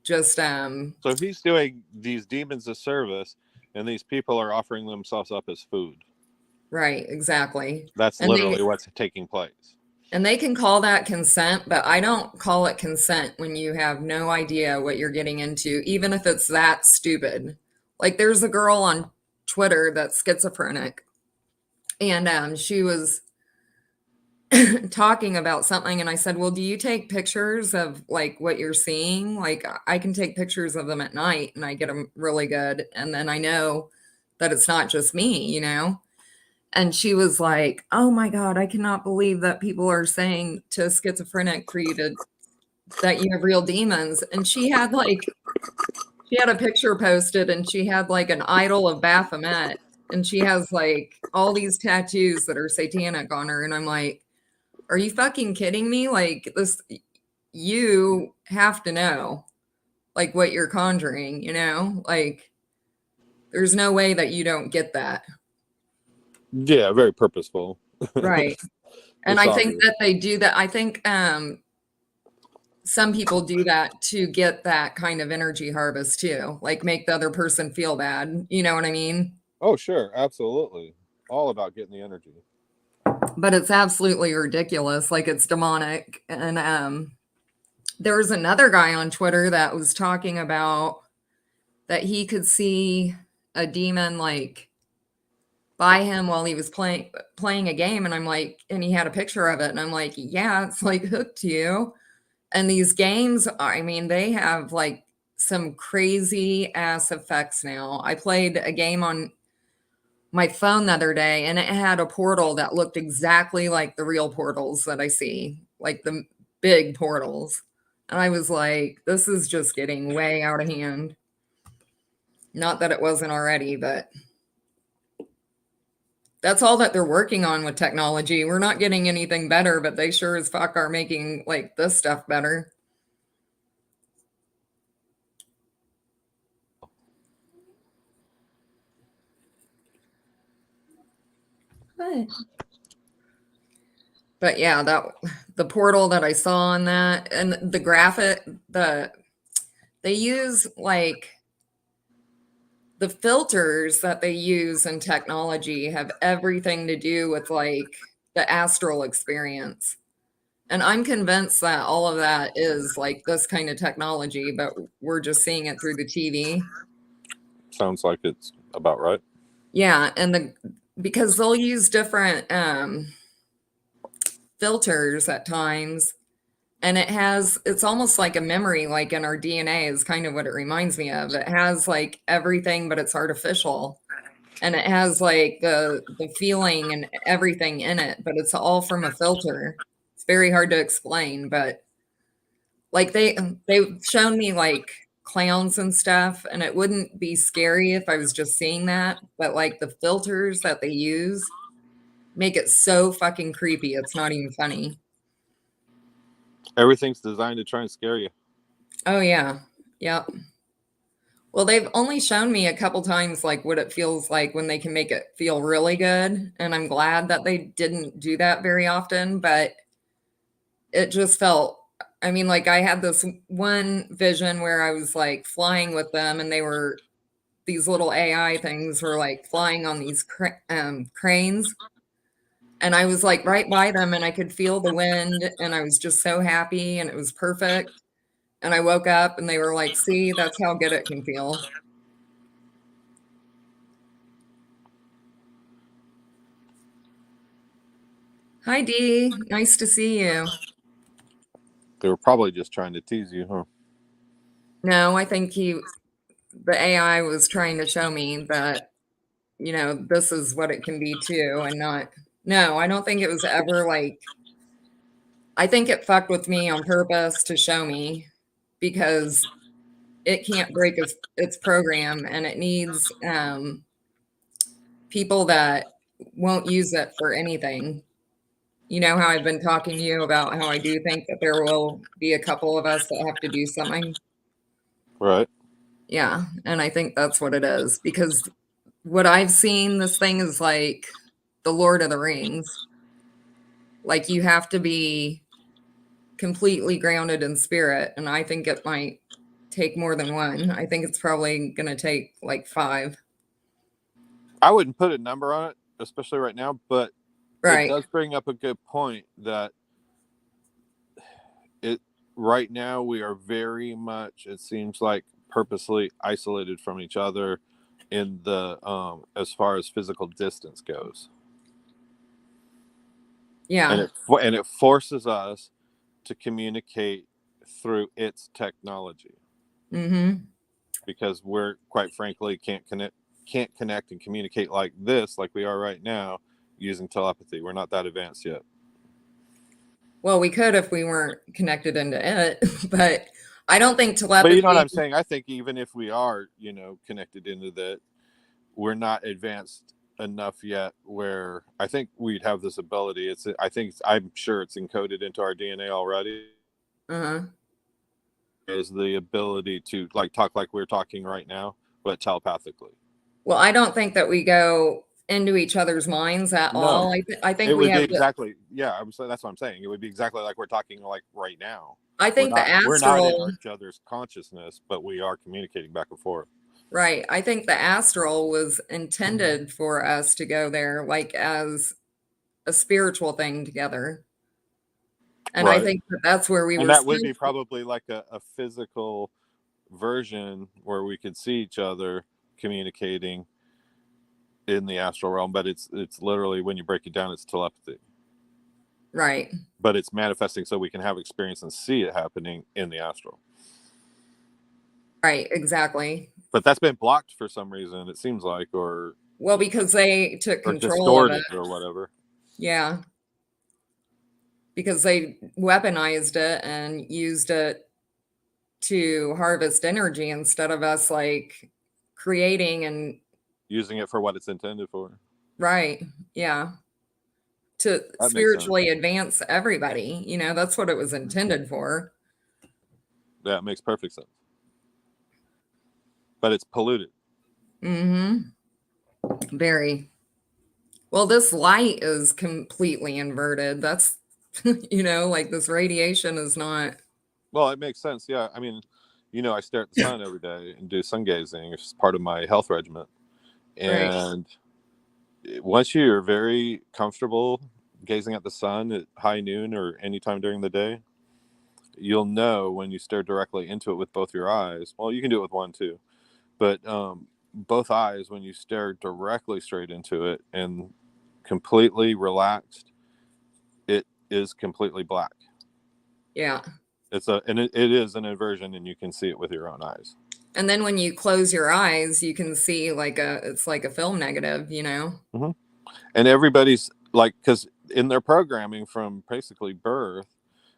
just, So he's doing these demons a service, and these people are offering themselves up as food. right, exactly. That's And literally what's taking place. they can call that consent, but I don't call it consent when you have no idea what you're getting into, even if it's that stupid. Like there's a girl on Twitter that's schizophrenic, and she was talking about something, and I said, "Well, do you take pictures of like what you're seeing? Like I can take pictures of them at night, and I get them really good, and then I know that it's not just me." And she was like, "Oh my God, I cannot believe that people are saying to a schizophrenic for you to that you have real demons." And she had a picture posted and she had like an idol of Baphomet and she has like all these tattoos that are satanic on her. And I'm like, are you fucking kidding me? Like this, you have to know like what you're conjuring, like there's no way that you don't get that. Yeah, very purposeful. Right. And It's I think obvious. that they do that. I think some people do that to get that kind of energy harvest too, like make the other person feel bad. You know what I mean? Oh, sure, absolutely. All about getting the energy. But it's absolutely ridiculous. Like it's demonic. And there was another guy on Twitter that was talking about that he could see a demon like by him while he was playing a game. And I'm like, and he had a picture of it. And I'm like, yeah, it's like hooked you. And these games, I mean, they have like some crazy ass effects now. I played a game on my phone the other day and it had a portal that looked exactly like the real portals that I see, like the big portals. And I was like, this is just getting way out of hand. Not that it wasn't already, but that's all that they're working on with technology. We're not getting anything better, but they sure as fuck are making like this stuff better. But yeah, that the portal that I saw on that and the graphic, they use like the filters that they use in technology have everything to do with like the astral experience. And I'm convinced that all of that is like this kind of technology, but we're just seeing it through the TV. Sounds like it's about right. Yeah, and because they'll use different filters at times, and it's almost like a memory, like in our DNA is kind of what it reminds me of. It has like everything, but it's artificial. And it has like the feeling and everything in it, but it's all from a filter. It's very hard to explain, but like they've shown me like clowns and stuff, and it wouldn't be scary if I was just seeing that, but like the filters that they use, make it so fucking creepy. It's not even funny. Everything's designed to try and scare you. Oh yeah. Yep. Well, they've only shown me a couple times like what it feels like when they can make it feel really good, and I'm glad that they didn't do that very often, but it just felt, I mean, like I had this one vision where I was like flying with them and they were, these little AI things were like flying on these cranes, and I was like right by them and I could feel the wind and I was just so happy and it was perfect. And I woke up and they were like, "See, that's how good it can feel." Hi Dee, nice to see you. They were probably just trying to tease you, huh? No, I think the AI was trying to show me that, this is what it can be too, and not, no, I don't think it was ever like, I think it fucked with me on purpose to show me because it can't break its program and it needs people that won't use it for anything. You know how I've been talking to you about how I do think that there will be a couple of us that have to do something? Right. Yeah, and I think that's what it is because what I've seen, this thing is like the Lord of the Rings. Like you have to be completely grounded in spirit, and I think it might take more than one. I think it's probably going to take like five. I wouldn't put a number on it, especially right now, but it Right. does bring up a good point that it right now we are very much, it seems like, purposely isolated from each other in the as far as physical distance goes. Yeah. And it forces us to communicate through its technology Mm-hmm. because we're, quite frankly, can't connect and communicate like this, like we are right now, using telepathy. We're not that advanced yet. Well, we could if we weren't connected into it, but I don't think But you know what telepathy. I'm saying? I think even if we are, connected into that, we're not advanced enough yet where I think we'd have this ability. I'm sure it's encoded into our DNA already, Uh-huh. is the ability to like talk like we're talking right now, but telepathically. Well, I don't think that we go into each other's minds at No, all. I it think we would be have to, exactly, yeah. I'm saying that's what I'm saying. It would be exactly like we're talking like right now. I think the We're not in astral, each other's consciousness, but we are communicating back and forth. right. I think the astral was intended for us to go there like as a spiritual thing together. And I Right. think that that's where we And were that would be supposed to. probably like a physical version where we could see each other communicating in the astral realm, but it's literally, when you break it down, it's telepathy. Right. But it's manifesting so we can have experience and see it happening in the astral. Right. Exactly. But that's been blocked for some reason, it seems like, Well, because they took or control of it. distorted or whatever. Yeah. Because they weaponized it and used it to harvest energy instead of us like creating and Using it for what it's intended for. right. Yeah. To That makes sense. spiritually advance everybody. That's what it was intended for. That makes perfect sense. But it's polluted. Mm-hmm. Very. Well, this light is completely inverted. That's, like this radiation is not. Well, it makes sense. Yeah. I mean, I stare at the sun every day and do sun gazing. It's part of my health regimen. Right. And once you're very comfortable gazing at the sun at high noon or anytime during the day, you'll know when you stare directly into it with both your eyes. Well, you can do it with one too, but both eyes, when you stare directly straight into it and completely relaxed, it is completely black. Yeah. It is an inversion, and you can see it with your own eyes. And then when you close your eyes, you can see it's like a film negative. Mm-hmm. And everybody's like, because in their programming from basically birth,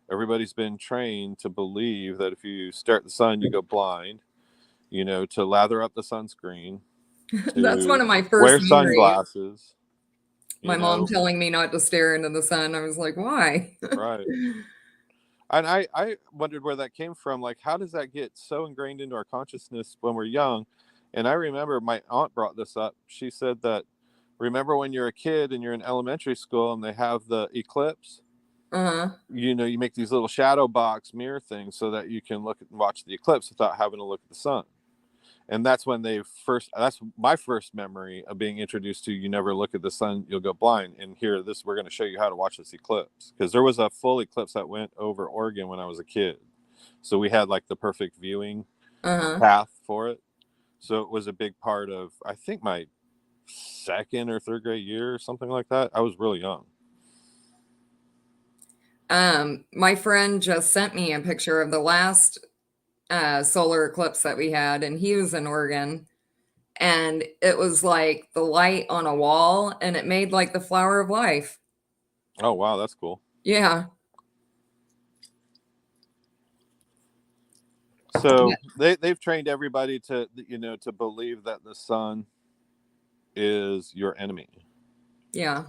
everybody's been trained to believe that if you stare at the sun, you go blind. To lather up the sunscreen, That's one to of my first wear memories. sunglasses. My you mom know? telling me not to stare into the sun. I was like, why? Right. And I wondered where that came from. Like, how does that get so ingrained into our consciousness when we're young? And I remember my aunt brought this up. She said that, remember when you're a kid and you're in elementary school and they have the eclipse? Uh-huh. You know, you make these little shadow box mirror things so that you can look at and watch the eclipse without having to look at the sun. And that's when that's my first memory of being introduced to, you never look at the sun, you'll go blind. And here, this, we're going to show you how to watch this eclipse, because there was a full eclipse that went over Oregon when I was a kid, so we had like the perfect viewing Uh-huh. path for it. So it was a big part of, I think, my second or third grade year or something like that. I was really young. My friend just sent me a picture of the last solar eclipse that we had, and he was in Oregon, and it was like the light on a wall, and it made like the flower of life. Oh wow, that's cool. Yeah. So they've trained everybody to, you know, to believe that the sun is your enemy, Yeah.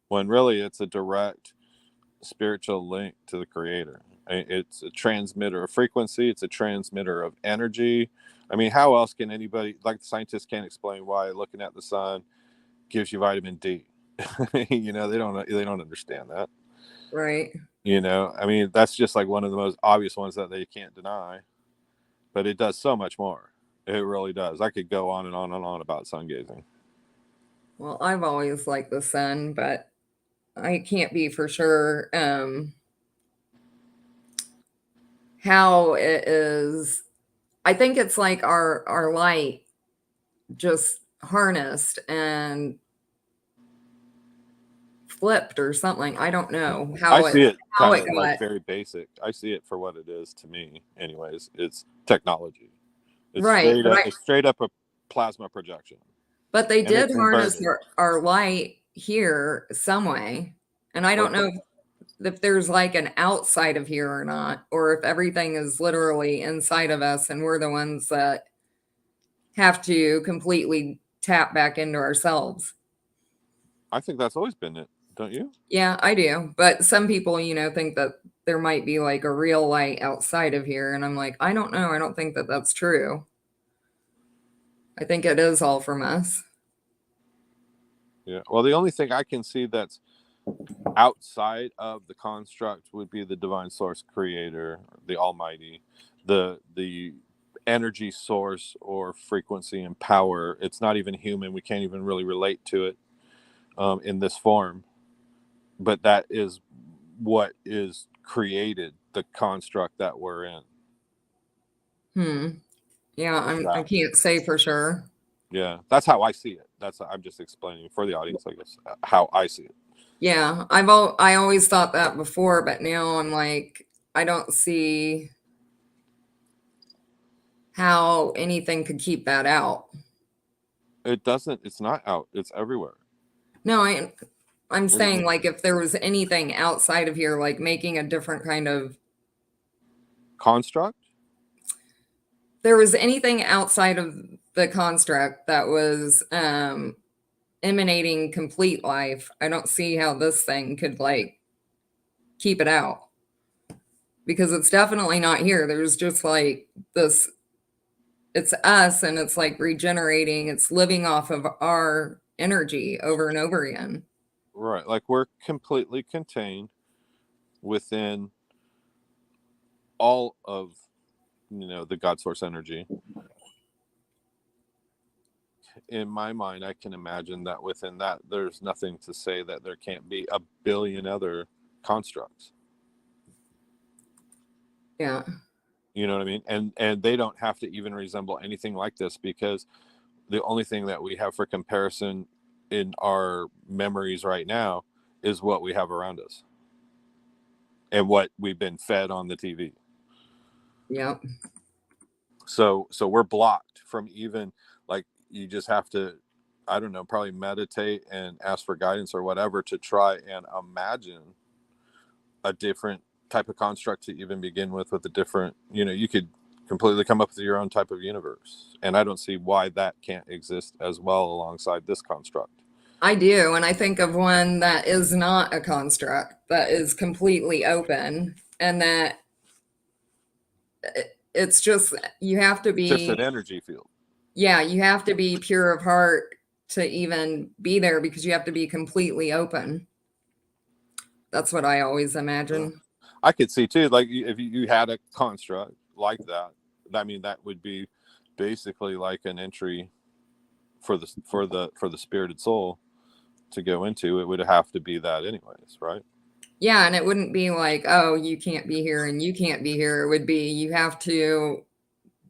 when really it's a direct spiritual link to the creator. It's a transmitter of frequency, it's a transmitter of energy. I mean, how else can anybody, like the scientists can't explain why looking at the sun gives you vitamin D. You know, they don't understand that. Right. You know, I mean, that's just like one of the most obvious ones that they can't deny, but it does so much more. It really does. I could go on and on and on about sun gazing. Well, I've always liked the sun, but I can't be for sure how it is. I think it's like our light just harnessed and flipped or something. I don't know I how it see it how kind it of like got very basic. I see it for what it is to me anyways. It's technology. It's right, straight but up, it's straight up a plasma projection, they and did it's harness inverted. our light here some way. And I don't What? know if there's like an outside of here or not, or if everything is literally inside of us and we're the ones that have to completely tap back into ourselves. I think that's always been it, don't you? Yeah, I do. But some people, think that there might be like a real light outside of here. And I'm like, I don't know. I don't think that that's true. I think it is all from us. Yeah. Well, the only thing I can see that's outside of the construct would be the divine source creator, the almighty, the energy source or frequency and power. It's not even human. We can't even really relate to it in this form. But that is what is created the construct that we're in. Hmm. Yeah, It's I that. can't say for sure. Yeah, that's how I see it. I'm just explaining for the audience, I guess, how I see it. Yeah, I always thought that before, but now I'm like, I don't see how anything could keep that out. It doesn't. It's not out. It's everywhere. No, I'm What do you saying mean? like if there was anything outside of here, like making a different kind of Construct? there was anything outside of the construct that was emanating complete life, I don't see how this thing could like keep it out because it's definitely not here. There's just like this, it's us and it's like regenerating, it's living off of our energy over and over again. Right. Like we're completely contained within all of, the God source energy. In my mind, I can imagine that within that, there's nothing to say that there can't be a billion other constructs. Yeah. You know what I mean? And they don't have to even resemble anything like this, because the only thing that we have for comparison in our memories right now is what we have around us and what we've been fed on the TV. Yep. So we're blocked from even, like, you just have to, I don't know, probably meditate and ask for guidance or whatever to try and imagine a different type of construct to even begin with a different, you could completely come up with your own type of universe. And I don't see why that can't exist as well alongside this construct. I do, and I think of one that is not a construct, that is completely open, and that it's just you have to Just an be, energy field. yeah, you have to be pure of heart to even be there because you have to be completely open. That's what I always Yeah. imagine. I could see too, like if you had a construct like that, I mean, that would be basically like an entry for the spirited soul to go into. It would have to be that anyways, right? Yeah, and it wouldn't be like, oh, you can't be here and you can't be here. It would be you have to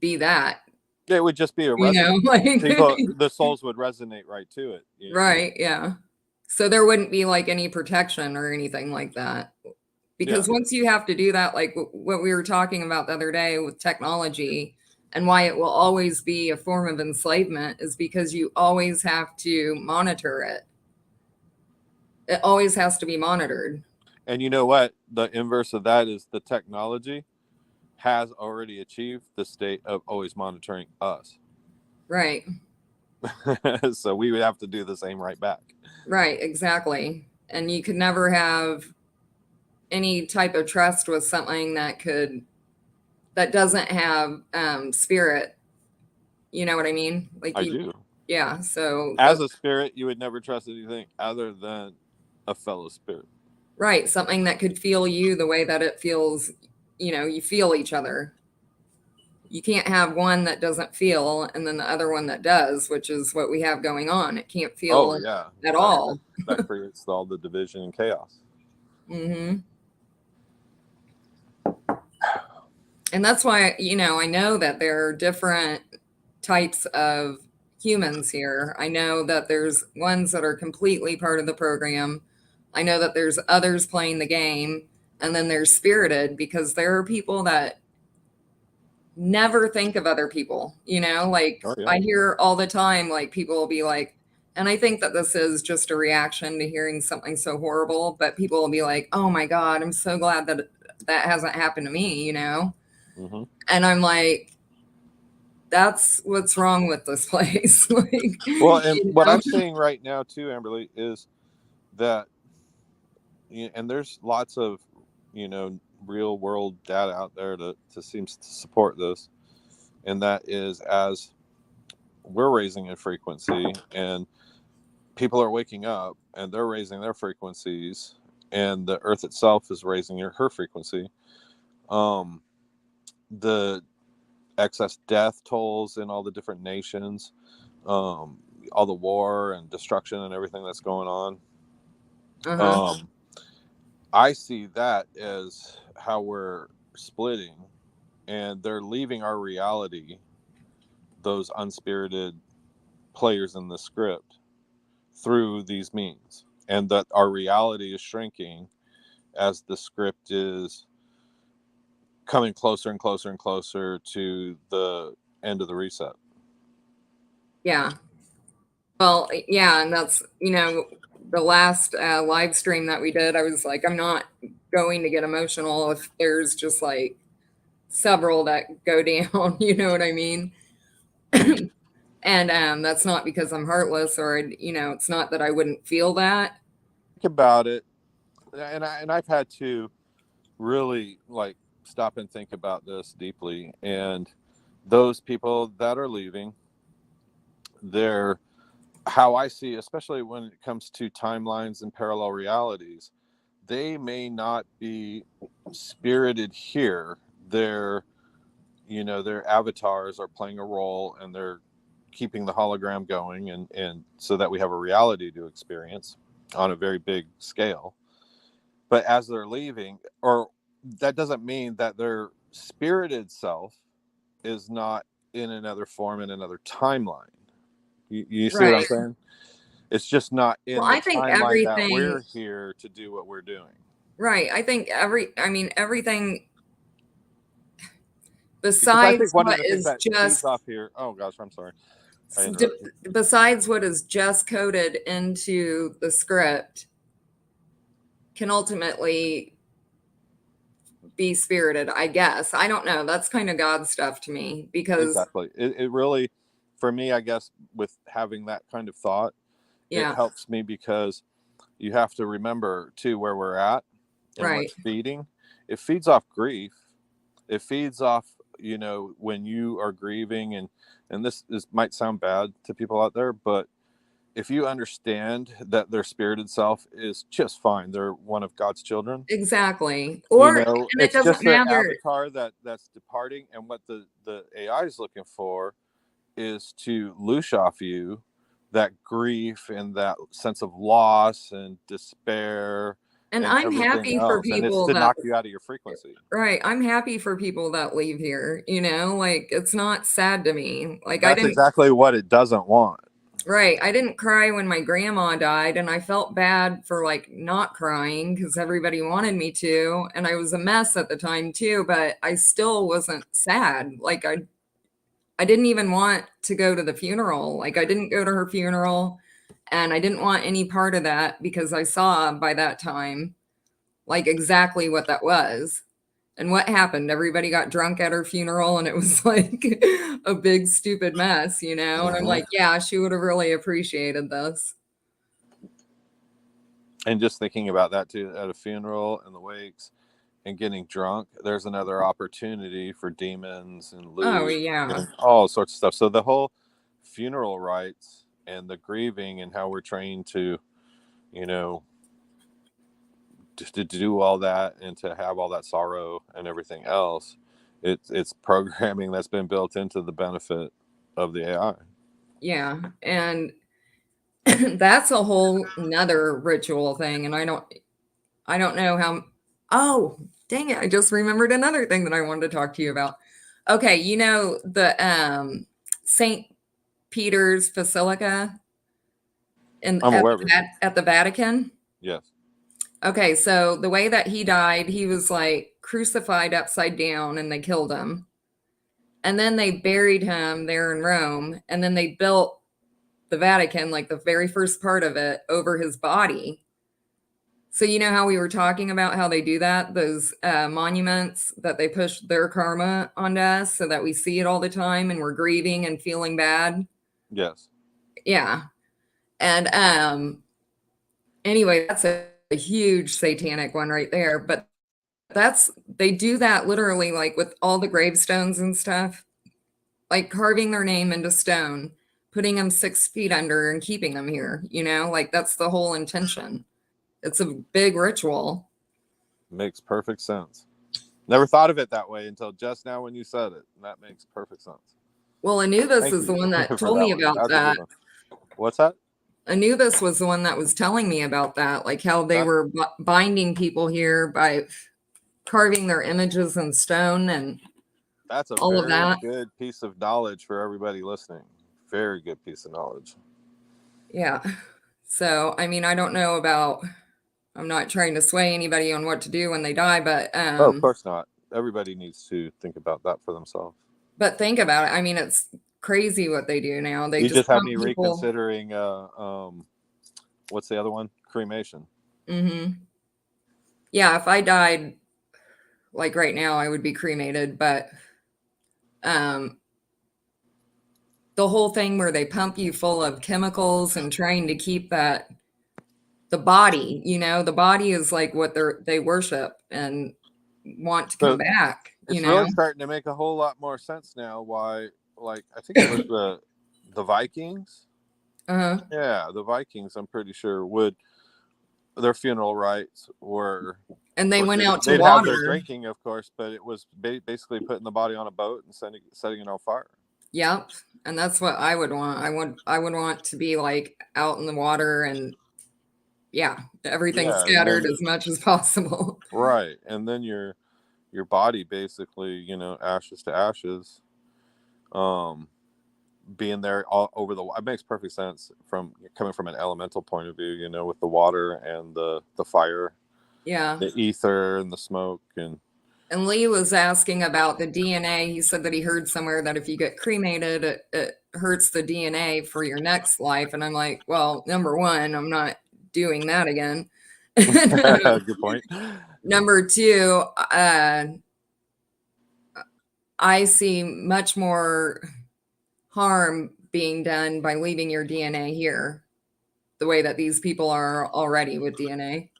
be that, It would just be a you know, resonance. like People, the souls would resonate right to it. right, yeah. So there wouldn't be like any protection or anything like that. Yeah, Because once you have to do that, like what we were talking about the other day with technology and why it will always be a form of enslavement is because you always have to monitor it. It always has to be monitored. and you know what? The inverse of that is the technology has already achieved the state of always monitoring us. Right. So we would have to do the same right back. Right, exactly. And you could never have any type of trust with something that doesn't have spirit. You know what I mean? Like I you, do. yeah. So As that's a spirit, you would never trust anything other than a fellow spirit. right. Something that could feel you the way that it feels. You know, you feel each other. You can't have one that doesn't feel and then the other one that does, which is what we have going on. It can't Oh feel yeah, at that all. that creates all the division and chaos. Hmm. And that's why, you know, I know that there are different types of humans here. I know that there's ones that are completely part of the program. I know that there's others playing the game, and then there's spirited because there are people that never think of other people, you know, like Oh yeah. I hear all the time, like people will be like, and I think that this is just a reaction to hearing something so horrible, but people will be like, oh my God, I'm so glad that that hasn't happened to me, you know? Hmm. And I'm like, that's what's wrong with this place. Like, Well, and you what know? I'm seeing right now too, Amberly, is that, and there's lots of, real world data out there to seems to support this, and that is as we're raising a frequency and people are waking up and they're raising their frequencies and the earth itself is raising her frequency, um the excess death tolls in all the different nations, um all the war and destruction and everything that's going on, Uh-huh. um I see that as how we're splitting, and they're leaving our reality, those unspirited players in the script, through these means, and that our reality is shrinking as the script is coming closer and closer and closer to the end of the reset. Yeah. Well, yeah. And that's, you know, the last live stream that we did, I was like, I'm not going to get emotional if there's just like several that go down, you know what I mean? And that's not because I'm heartless or, you know, it's not that I wouldn't feel that. Think about it, and I've had to really like stop and think about this deeply. And those people that are leaving, they're, how I see, especially when it comes to timelines and parallel realities, they may not be spirited here. They're, their avatars are playing a role and they're keeping the hologram going, and so that we have a reality to experience on a very big scale. But as they're leaving, or that doesn't mean that their spirited self is not in another form, in another timeline. You see what I'm Right. saying? It's just not Well, in the I think timeline that everything, we're here to do what we're doing. right. I think I mean, everything Because I think besides one of what the things is that feeds just off here. Oh gosh, I'm sorry, I interrupted. besides what is just coded into the script can ultimately be spirited, I guess. I don't know. That's kind of God stuff to me because Exactly. It really, for me, I guess, with having that kind of thought, it Yeah. helps me because you have to remember too where we're at and Right. what's feeding. It feeds off grief. It feeds off, when you are grieving, and this might sound bad to people out there, but if you understand that their spirited self is just fine, they're one of God's children. Exactly. Or and it It's doesn't just the matter. avatar that's departing, and what the AI is looking for is to loose off you that grief and that sense of loss and despair And and I'm everything happy for else, and it's people to that knock you out of your frequency. right. I'm happy for people that leave here, like it's not sad to me. Like I That's didn't exactly what it doesn't want. right. I didn't cry when my grandma died and I felt bad for like not crying because everybody wanted me to and I was a mess at the time too, but I still wasn't sad. Like I didn't even want to go to the funeral. Like I didn't go to her funeral and I didn't want any part of that because I saw by that time like exactly what that was. And what happened? Everybody got drunk at her funeral and it was like a big stupid mess, And I'm Hmm. like, yeah, she would have really appreciated this. And just thinking about that too, at a funeral and the wakes and getting drunk, there's another opportunity for demons and Oh, loot yeah. and all sorts of stuff. So the whole funeral rites and the grieving and how we're trained to, you know, to do all that and to have all that sorrow and everything else, it's programming that's been built into the benefit of the AI. Yeah. And that's a whole nother ritual thing. And I don't know how, oh, dang it. I just remembered another thing that I wanted to talk to you about. Okay. The St. Peter's Basilica in I'm aware of it. at the Vatican. Yes. Okay, so the way that he died, he was like crucified upside down and they killed him. And then they buried him there in Rome. And then they built the Vatican, like the very first part of it, over his body. So, you know how we were talking about how they do that? Those monuments that they push their karma onto us so that we see it all the time and we're grieving and feeling bad. Yes. Yeah. And anyway, that's a huge satanic one right there. But they do that literally like with all the gravestones and stuff, like carving their name into stone, putting them 6 feet under and keeping them here, like that's the whole intention. It's a big ritual. Makes perfect sense. Never thought of it that way until just now when you said it. That makes perfect sense. Well, Anubis Thank is the you one that for told that me one. about That's a that. good one. What's that? Anubis was the one that was telling me about that, like how they That were binding people here by carving their images in stone and that's a all of very that. good piece of knowledge for everybody listening. Very good piece of knowledge. Yeah. So, I mean, I don't know about I'm not trying to sway anybody on what to do when they die, Oh, of course not. Everybody needs to think about that for themselves. but think about it. I mean, it's crazy what they do now. They You just just have pump me people. reconsidering what's the other one? Cremation. Yeah, if I died like right now, I would be cremated, but um the whole thing where they pump you full of chemicals and trying to keep the body, the body is like what they worship and want to come So back, it's really starting to make a whole lot more sense now why, like, I think it was the Vikings. Uh-huh. Yeah, the Vikings, I'm pretty sure, would their funeral rites were, And of they course, went out to they'd have their water. drinking, of course, but it was basically putting the body on a boat and setting it on fire. Yep. And that's what I would want. I would want to be like out in the water and yeah, everything Yeah, and scattered then as much as possible. right, and then your body basically, ashes to ashes, um, being there all over the. It makes perfect sense from coming from an elemental point of view, with the water and the fire, Yeah. the ether and the smoke and. And Lee was asking about the DNA. He said that he heard somewhere that if you get cremated, it hurts the DNA for your next life. And I'm like, well, number one, I'm not doing that again. Good point. Number two, I see much more harm being done by leaving your DNA here. the way that these people are already with DNA.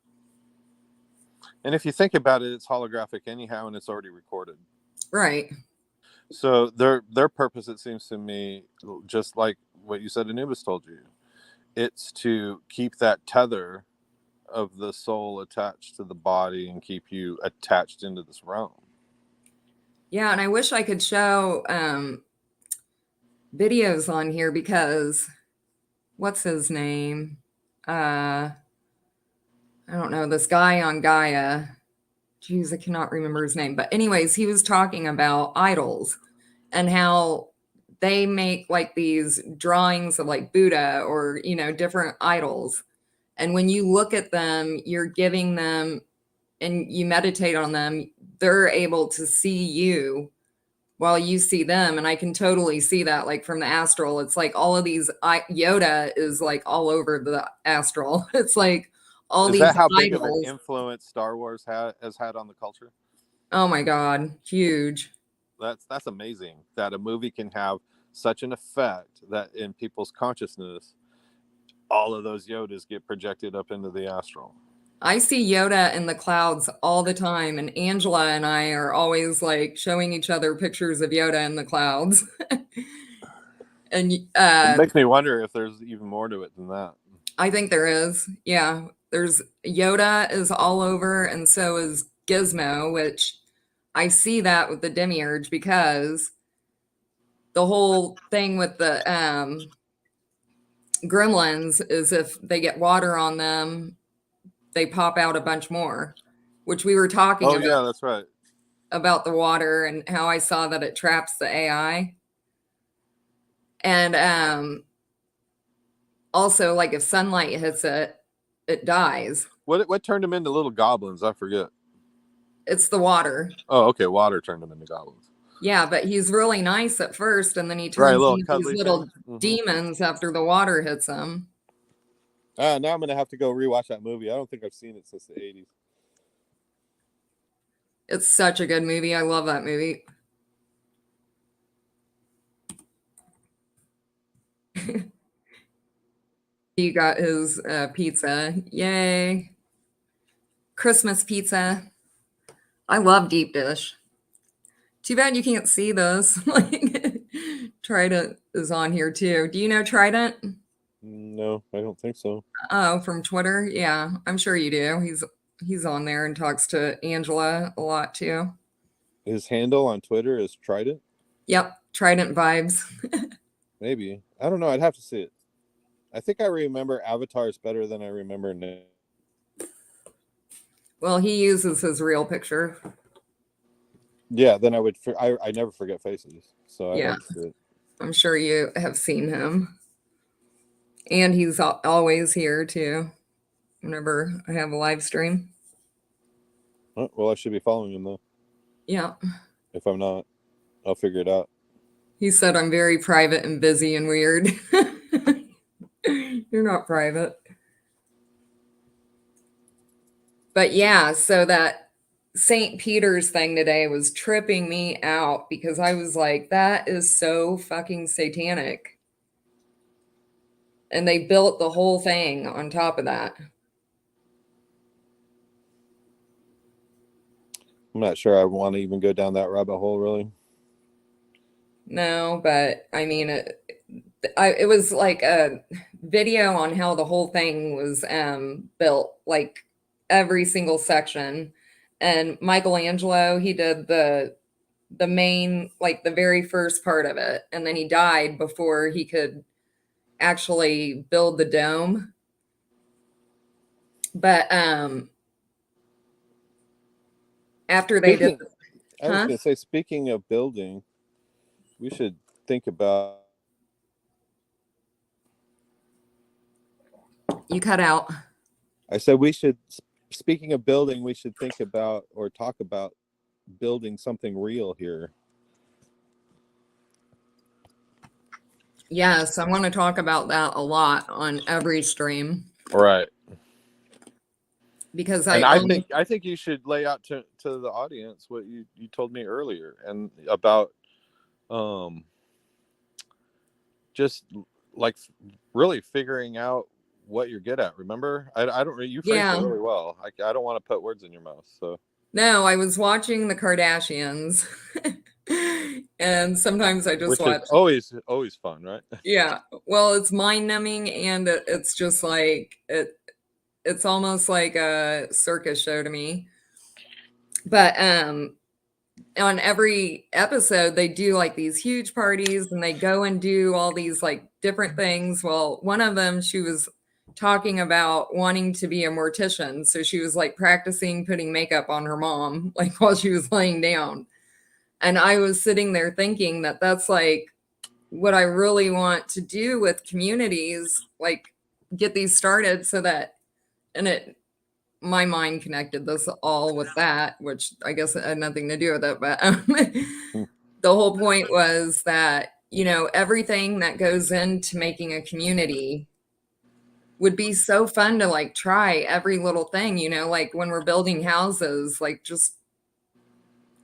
And if you think about it, it's holographic anyhow, and it's already recorded. Right. So their purpose, it seems to me, just like what you said Anubis told you, it's to keep that tether of the soul attached to the body and keep you attached into this realm. Yeah, and I wish I could show videos on here because what's his name? I don't know, this guy on Gaia. Jeez, I cannot remember his name. But anyways, he was talking about idols and how they make like these drawings of like Buddha or, you know, different idols. And when you look at them, you're giving them and you meditate on them, they're able to see you while you see them. And I can totally see that like from the astral. It's like all of these Yoda is like all over the astral. It's like all Is these that how big of an idols. influence Star Wars has had on the culture? Oh my God, huge. That's amazing that a movie can have such an effect that in people's consciousness, all of those Yodas get projected up into the astral. I see Yoda in the clouds all the time, and Angela and I are always like showing each other pictures of Yoda in the clouds. And It makes me wonder if there's even more to it than that. I think there is. Yeah, there's Yoda is all over, and so is Gizmo, which I see that with the demiurge because the whole thing with the gremlins is if they get water on them, they pop out a bunch more, which we were talking Oh yeah, that's right. about the water and how I saw that it traps the AI. And also, like if sunlight hits it, it dies. What turned them into little goblins? I forget. It's the water. Oh, okay. Water turned them into goblins. Yeah, but he's really nice at first, and then he Right, turns little into these cuddly little things. Mm-hmm. demons after the water hits him. Now I'm gonna have to go rewatch that movie. I don't think I've seen it since the '80s. It's such a good movie. I love that movie. He got his pizza. Yay. Christmas pizza. I love deep dish. Too bad you can't see this. Like Trident is on here too. Do you know Trident? No, I don't think so. Oh, from Twitter? Yeah, I'm sure you do. He's on there and talks to Angela a lot too. His handle on Twitter is Trident. Yep, Trident vibes. Maybe, I don't know. I'd have to see it. I think I remember avatars better than I remember names. Well, he uses his real picture. Yeah, then I would. I never forget faces, so I'd Yeah, have to see it. I'm sure you have seen him. And he's always here too, whenever I have a live stream. Oh, well, I should be following him though. Yeah. If I'm not, I'll figure it out. He said, I'm very private and busy and weird. You're not private. But yeah, so that St. Peter's thing today was tripping me out because I was like, that is so fucking satanic. And they built the whole thing on top of that. I'm not sure I want to even go down that rabbit hole, really. No, but I mean, it was like a video on how the whole thing was built, like every single section. And Michelangelo, he did the main, like the very first part of it, and then he died before he could actually build the dome. But after they did, I was going to say, speaking of building, we should think about. You cut out. I said we should. Speaking of building, we should think about or talk about building something real here. Yes, I want to talk about that a lot on every stream. Right. Because I think you should lay out to the audience what you told me earlier and about just like really figuring out what you're good at. Remember, I don't. You phrased it Yeah. really well. I don't want to put words in your mouth. So No, I was watching the Kardashians. And sometimes I just which is watch. always fun, right? Yeah. Well, it's mind numbing and it's just like it's almost like a circus show to me. But on every episode they do like these huge parties and they go and do all these like different things. Well, one of them she was talking about wanting to be a mortician, so she was like practicing putting makeup on her mom like while she was laying down. And I was sitting there thinking that that's like what I really want to do with communities, like get these started so that, and it, my mind connected this all with that, which I guess it had nothing to do with it. But the whole point was that, you know, everything that goes into making a community would be so fun to like try every little thing, you know, like when we're building houses, like just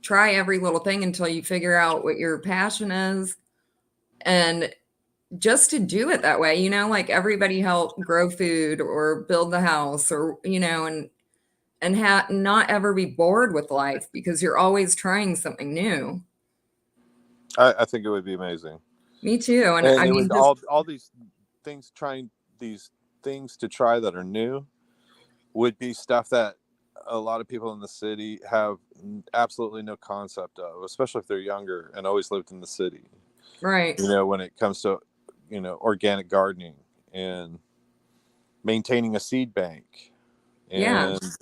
try every little thing until you figure out what your passion is. And just to do it that way, you know, like everybody help grow food or build the house or, you know, and not ever be bored with life because you're always trying something new. I think it would be amazing, Me too. And and I it mean, would just all these things trying these things to try that are new would be stuff that a lot of people in the city have absolutely no concept of, especially if they're younger and always lived in the city. right. You know, when it comes to, you know, organic gardening and maintaining a seed bank Yeah. and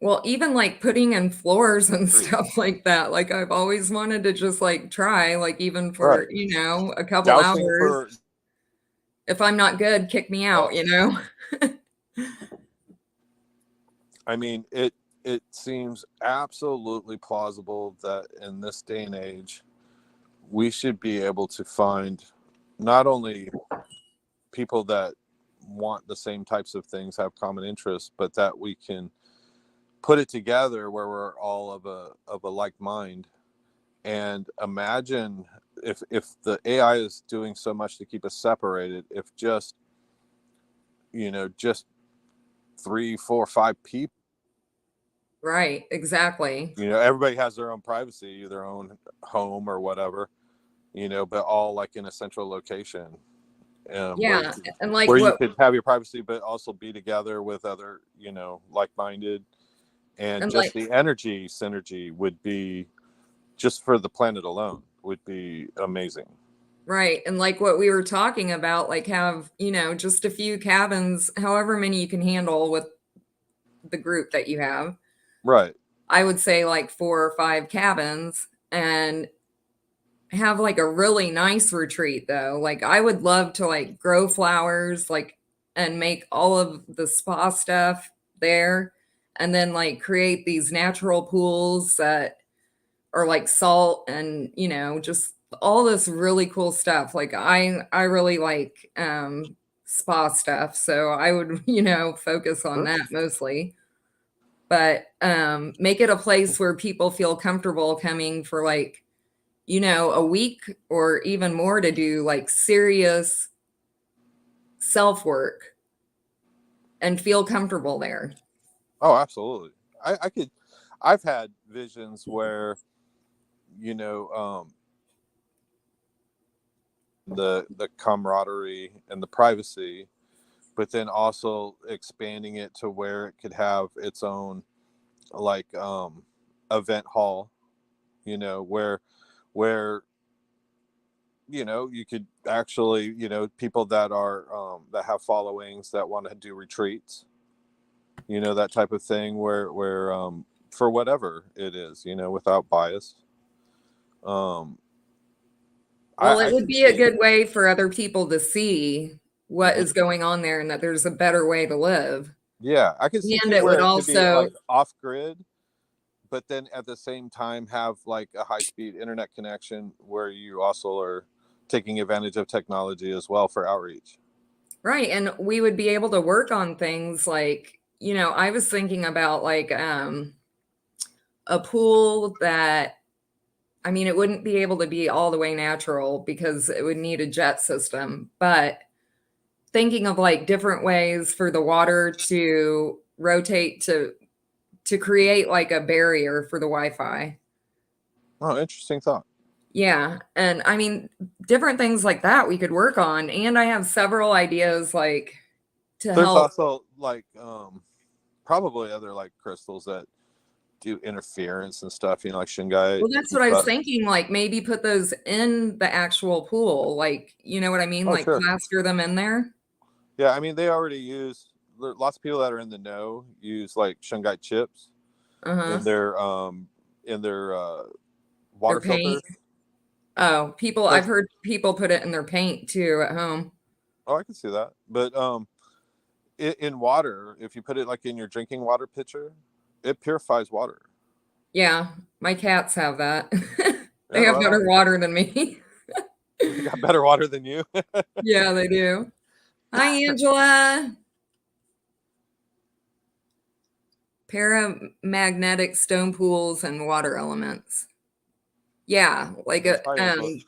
Well, even like putting in floors and stuff like that. Like I've always wanted to just like try, like even right, for, you know, a couple dousing hours. for If I'm not good, kick me out, you know? I mean, it seems absolutely plausible that in this day and age, we should be able to find not only people that want the same types of things, have common interests, but that we can put it together where we're all of a like mind. And imagine if the AI is doing so much to keep us separated, if just, you know, just three, four, five people, Right, exactly. you know, everybody has their own privacy, their own home or whatever, you know, but all like in a central location, Yeah, and like where you what could have your privacy, but also be together with other, you know, like-minded, and and just like the energy synergy would be, just for the planet alone, would be amazing. right, and like what we were talking about, like have, you know, just a few cabins, however many you can handle with the group that you have. Right. I would say like 4 or 5 cabins and have like a really nice retreat though. Like I would love to like grow flowers like and make all of the spa stuff there and then like create these natural pools that are like salt and you know just all this really cool stuff. Like I really like spa stuff, so I would, you know, focus on Sure. that mostly. But make it a place where people feel comfortable coming for like, you know, a week or even more to do like serious self work and feel comfortable there. Oh, absolutely. I could, I've had visions where, you know, the camaraderie and the privacy, but then also expanding it to where it could have its own like event hall, you know, where you know, you could actually, you know, people that are that have followings that want to do retreats, you know, that type of thing, where for whatever it is, you know, without bias. um Well, it I would can be a see it. good way for other people to see what is Mhm. going on there and that there's a better way to live. Yeah, I can see And too it where would it could be also, like off grid, but then at the same time have like a high speed internet connection where you also are taking advantage of technology as well for outreach. right. And we would be able to work on things like, you know, I was thinking about like a pool that I mean, it wouldn't be able to be all the way natural because it would need a jet system, but thinking of like different ways for the water to rotate to create like a barrier for the Wi-Fi. Oh, interesting thought. Yeah, and I mean, different things like that we could work on, and I have several ideas like to There's help. also like probably other like crystals that do interference and stuff, you know, like shungite Well, that's and what I was stuff. thinking, like maybe put those in the actual pool, like, you know what I mean? Oh, Like sure. plaster them in there. Yeah, I mean they already use, lots of people that are in the know use like shungite chips Uh-huh. in their Their water paint. filters. Oh, people, I've Because heard people put it in their paint too at home. oh, I can see that. But in water, if you put it like in your drinking water pitcher, it purifies water. Yeah, my cats have that. Yeah, They have right better on. water than me. They got better water than you. Yeah, they do. Hi, Angela. Paramagnetic stone pools and water elements. Yeah, like Well, a hi, Angela.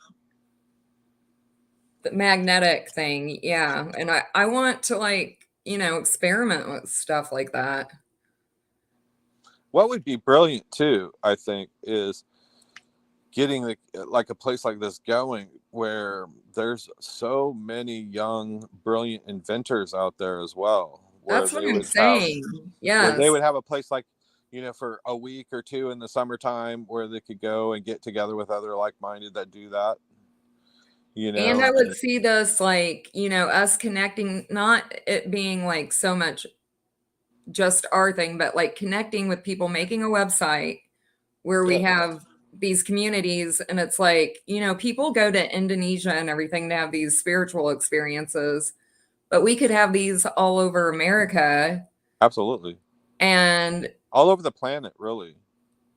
the magnetic thing. Yeah, and I want to like, you know, experiment with stuff like that. What would be brilliant too, I think, is getting like a place like this going where there's so many young, brilliant inventors out there as well, That's what I'm saying. where they Yes. would have a place like, you know, for a week or two in the summertime where they could go and get together with other like-minded that do that, you And know. I would And see this like, you know, us connecting, not it being like so much just our thing, but like connecting with people, making a website where we yeah, have these communities. And it's like, you know, people go to Indonesia and everything to have these spiritual experiences, but we could have these all over America absolutely, and all over the planet, really.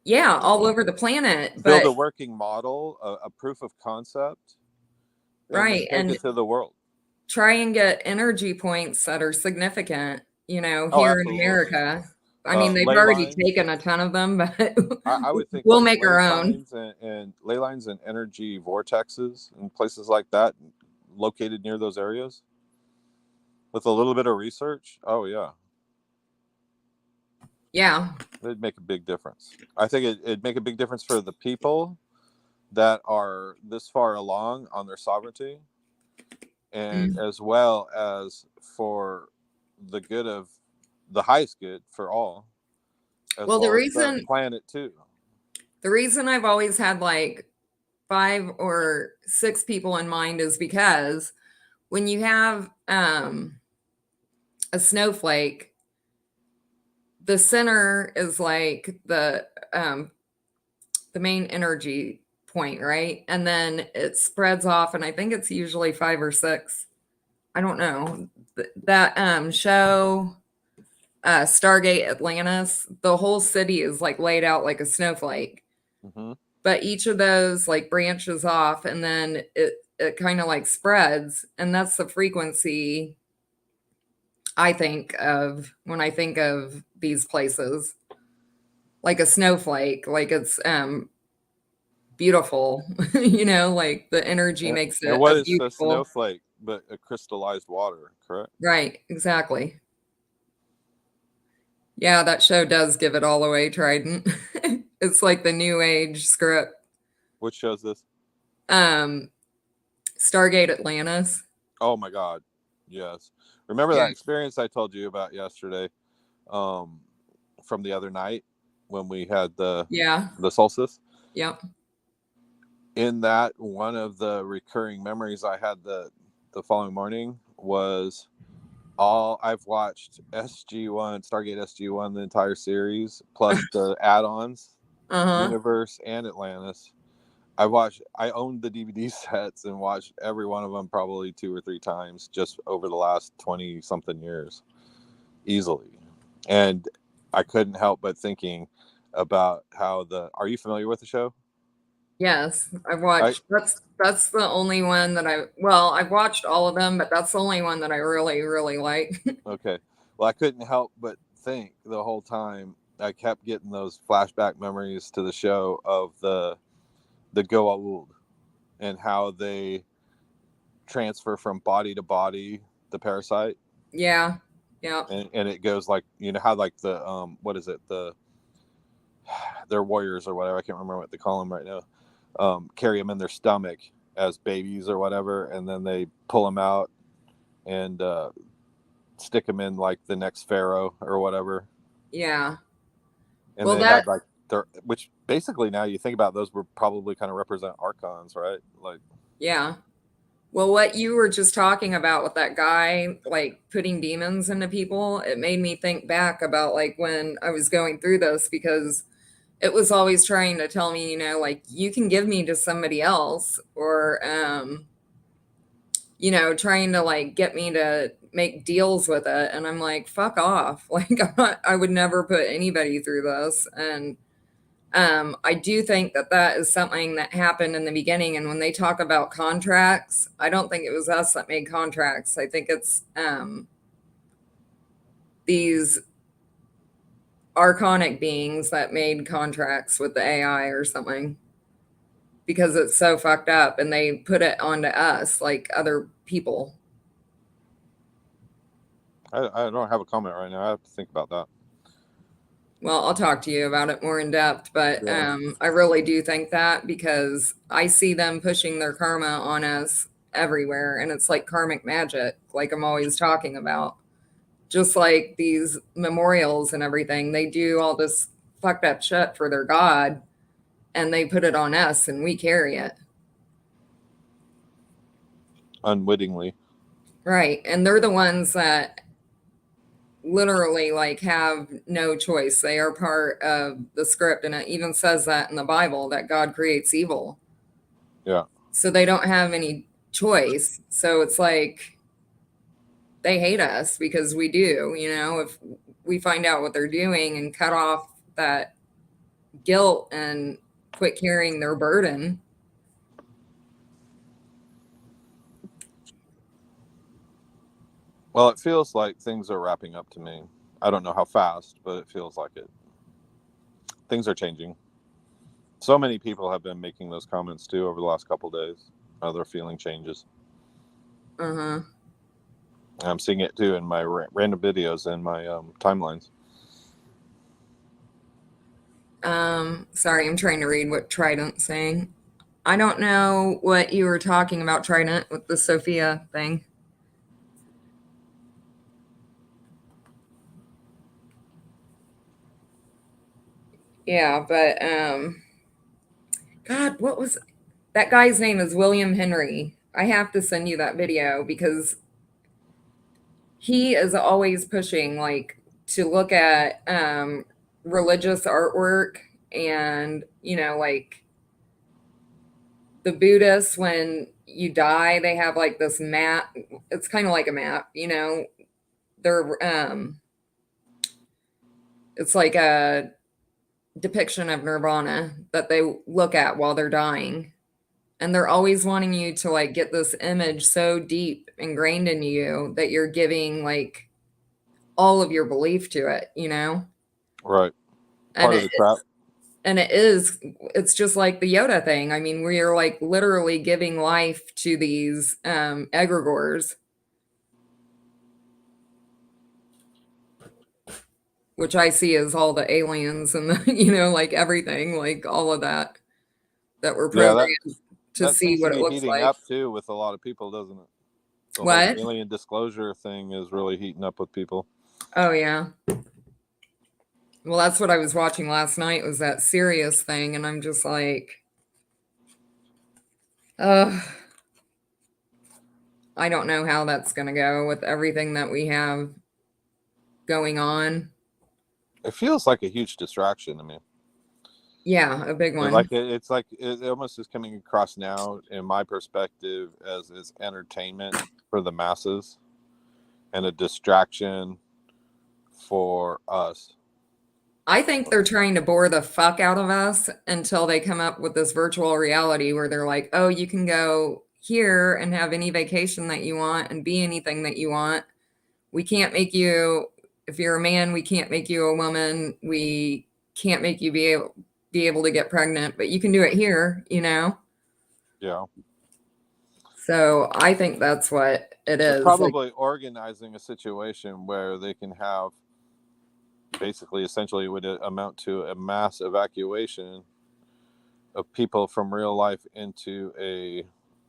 yeah, all over the planet. Build But a working model, a proof of concept, and then right. take And it to the world. try and get energy points that are significant, you know, Oh, here in absolutely. America. I mean, they've Ley already lines. taken a ton of them, but I would think we'll like make ley our own. lines and ley lines and energy vortexes and places like that located near those areas with a little bit of research. Oh yeah, Yeah. it'd make a big difference. I think it'd make a big difference for the people that are this far along on their sovereignty, and Mm. as well as for the good of the highest good for all, as Well, well as the planet too. the reason I've always had like 5 or 6 people in mind is because when you have a snowflake, the center is like the main energy point, right? And then it spreads off, and I think it's usually 5 or 6. I don't know. That show Stargate Atlantis, the whole city is like laid out like a snowflake. Hmm. But each of those like branches off and then it kind of like spreads, and that's the frequency I think of when I think of these places. Like a snowflake, like it's beautiful. You know, like the energy makes And it what a is a beautiful. snowflake but a crystallized water, correct? Right, exactly. Yeah, that show does give it all away, Trident. It's like the new age script. Which shows this? Um, Stargate Atlantis. Oh my God. Yes. Remember Yeah. that experience I told you about yesterday, um, from the other night when we had Yeah. the solstice? Yep. In that, one of the recurring memories I had the following morning was all I've watched SG1, Stargate SG1, the entire series, plus the add-ons, Uh-huh. Universe and Atlantis. I owned the DVD sets and watched every one of them probably 2 or 3 times just over the last 20 something years, easily. And I couldn't help but thinking about how are you familiar with the show? Yes. I've I watched that's the only one that I've watched all of them, but that's the only one that I really, really like. Okay. Well, I couldn't help but think the whole time. I kept getting those flashback memories to the show of the Goa'uld, and how they transfer from body to body, the parasite. Yeah. Yeah. And it goes like, how like the what is it, they're warriors or whatever, I can't remember what they call them right now, carry them in their stomach as babies or whatever, and then they pull them out and stick them in like the next pharaoh or whatever. Yeah. And Well, they had like which basically, now you think about, those were probably kind of represent archons, right? Like, yeah. Well, what you were just talking about with that guy, like putting demons into people, it made me think back about like when I was going through this, because it was always trying to tell me, like you can give me to somebody else, or, trying to like get me to make deals with it. And I'm like, fuck off. Like, I would never put anybody through this. And I do think that that is something that happened in the beginning. And when they talk about contracts, I don't think it was us that made contracts. I think it's these archonic beings that made contracts with the AI or something, because it's so fucked up and they put it onto us like other people. I don't have a comment right now. I have to think about that. Well, I'll talk to you about it more in depth, but Yeah. I really do think that, because I see them pushing their karma on us everywhere, and it's like karmic magic, like I'm always talking about. Just like these memorials and everything, they do all this fucked up shit for their god, and they put it on us, and we carry it. Unwittingly. Right. And they're the ones that literally like have no choice. They are part of the script, and it even says that in the Bible that God creates evil. Yeah. So they don't have any choice. So it's like they hate us because we do, if we find out what they're doing and cut off that guilt and quit carrying their burden. Well, it feels like things are wrapping up to me. I don't know how fast, but it feels like it. Things are changing. So many people have been making those comments too over the last couple of days. They're feeling changes. Uh-huh. I'm seeing it too in my random videos and my timelines. Sorry, I'm trying to read what Trident's saying. I don't know what you were talking about, Trident, with the Sophia thing. Yeah, but God, what was that guy's name? Is William Henry. I have to send you that video, because he is always pushing like to look at religious artwork, and like the Buddhists, when you die, they have like this map. It's kind of like a map, they're it's like a depiction of nirvana that they look at while they're dying, and they're always wanting you to like get this image so deep ingrained in you that you're giving like all of your belief to it, Right. and Part of the trap. it's just like the Yoda thing. I mean, we are like literally giving life to these egregores, which I see as all the aliens and the, like everything, like all of that we're Yeah, programmed to that see seems to what it be looks heating like. up too with a lot of people, doesn't it? The whole What? alien disclosure thing is really heating up with people. Oh yeah. Well, that's what I was watching last night, was that Sirius thing, and I'm just like, ugh. I don't know how that's going to go with everything that we have going on. It feels like a huge distraction to me. Yeah, a big one. Like it's like it almost is coming across now, in my perspective, as entertainment for the masses and a distraction for us. I think they're trying to bore the fuck out of us until they come up with this virtual reality where they're like, oh, you can go here and have any vacation that you want and be anything that you want. We can't make you, if you're a man, we can't make you a woman. We can't make you be able to get pregnant, but you can do it here, you know? Yeah. So I think that's what it They're is. Like, probably organizing a situation where they can have basically, essentially, would amount to a mass evacuation of people from real life into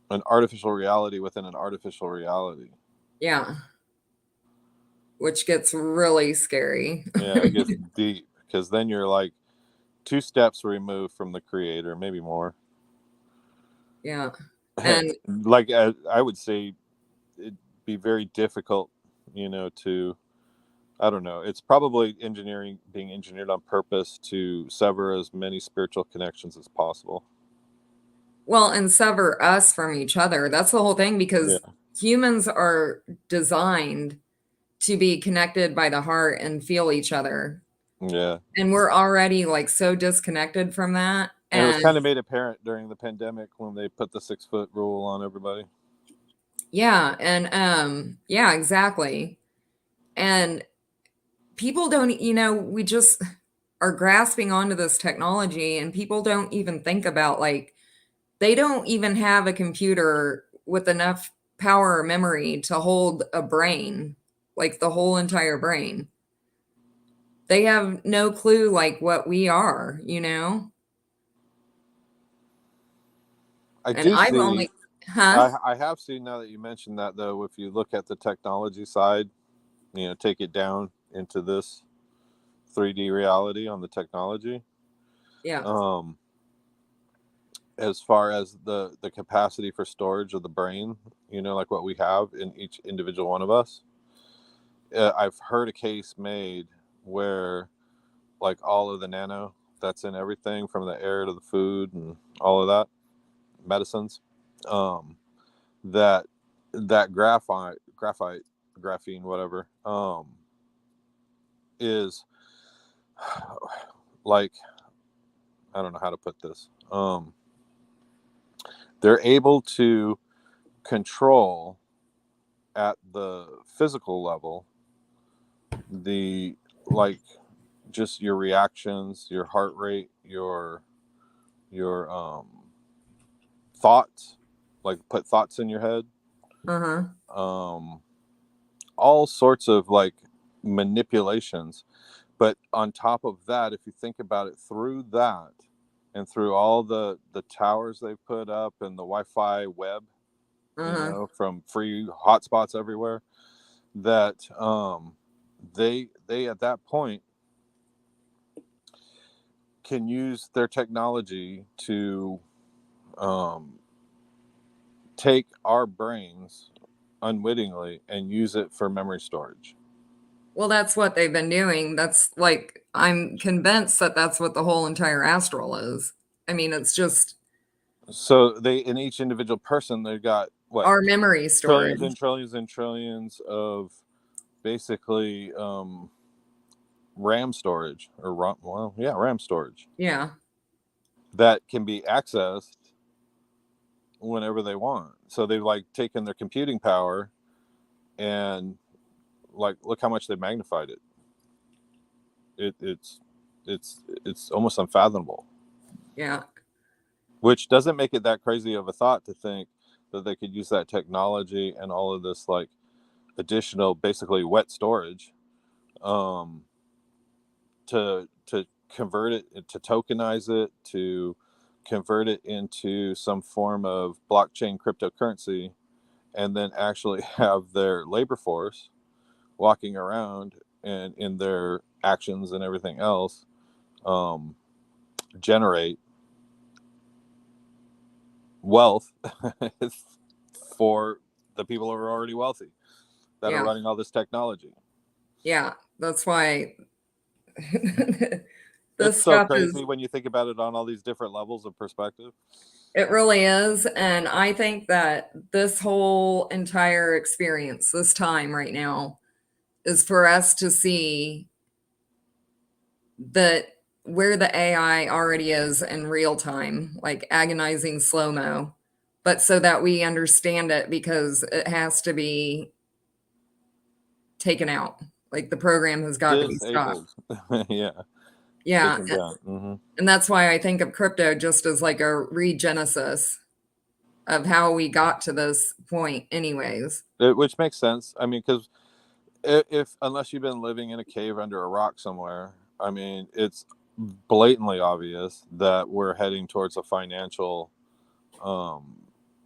an artificial reality within an artificial reality. yeah, which gets really scary. Yeah, it gets deep because then you're like 2 steps removed from the creator, maybe more. Yeah. And Like I would say, it'd be very difficult, to, I don't know. It's probably being engineered on purpose to sever as many spiritual connections as possible. well, and sever us from each other. That's the whole thing Yeah. because humans are designed to be connected by the heart and feel each other. Yeah. And we're already like so disconnected from that. And it was And kind of made apparent during the pandemic when they put the 6 foot rule on everybody. yeah, and yeah, exactly. And people don't, we just are grasping onto this technology and people don't even think about like they don't even have a computer with enough power or memory to hold a brain, like the whole entire brain. They have no clue like what we are, you know? I And do I've see, only, huh? I have seen, now that you mentioned that, though, if you look at the technology side, take it down into this 3D reality on the technology. Yeah. Um, as far as the capacity for storage of the brain, like what we have in each individual one of us, I've heard a case made where, like, all of the nano that's in everything from the air to the food and all of that, medicines, um, that graphene, whatever, is like, I don't know how to put this. They're able to control at the physical level the, like, just your reactions, your heart rate, your thoughts, like put thoughts in your head, Uh-huh. um all sorts of like manipulations. But on top of that, if you think about it, through that and through all the towers they've put up and the Wi-Fi web, Uh-huh. from free hotspots everywhere, that they at that point can use their technology to um, take our brains unwittingly and use it for memory storage. Well, that's what they've been doing. That's like, I'm convinced that that's what the whole entire astral is. I mean, it's just So they, in each individual person, they've got what, our memory trillions and storage. trillions and trillions of basically RAM storage, or RAM storage Yeah. that can be accessed whenever they want. So they've like taken their computing power and, like, look how much they magnified it. It's almost unfathomable, Yeah. which doesn't make it that crazy of a thought to think that they could use that technology and all of this, like, additional basically wet storage, um, to convert it, to tokenize it, to convert it into some form of blockchain cryptocurrency, and then actually have their labor force walking around and in their actions and everything else, um, generate wealth for the people who are already wealthy that are Yeah. running all this technology. Yeah. That's why It's this so stuff is, crazy when you think about it on all these different levels of perspective. it really is. And I think that this whole entire experience, this time right now, is for us to see that where the AI already is in real time, like agonizing slow mo, but so that we understand it because it has to be taken out. Like the program has got to be stopped. Disabled. Yeah. Yeah. taken down. Mm-hmm. And that's why I think of crypto just as like a regenesis of how we got to this point, anyways. Which makes sense. I mean, because if unless you've been living in a cave under a rock somewhere, I mean, it's blatantly obvious that we're heading towards a financial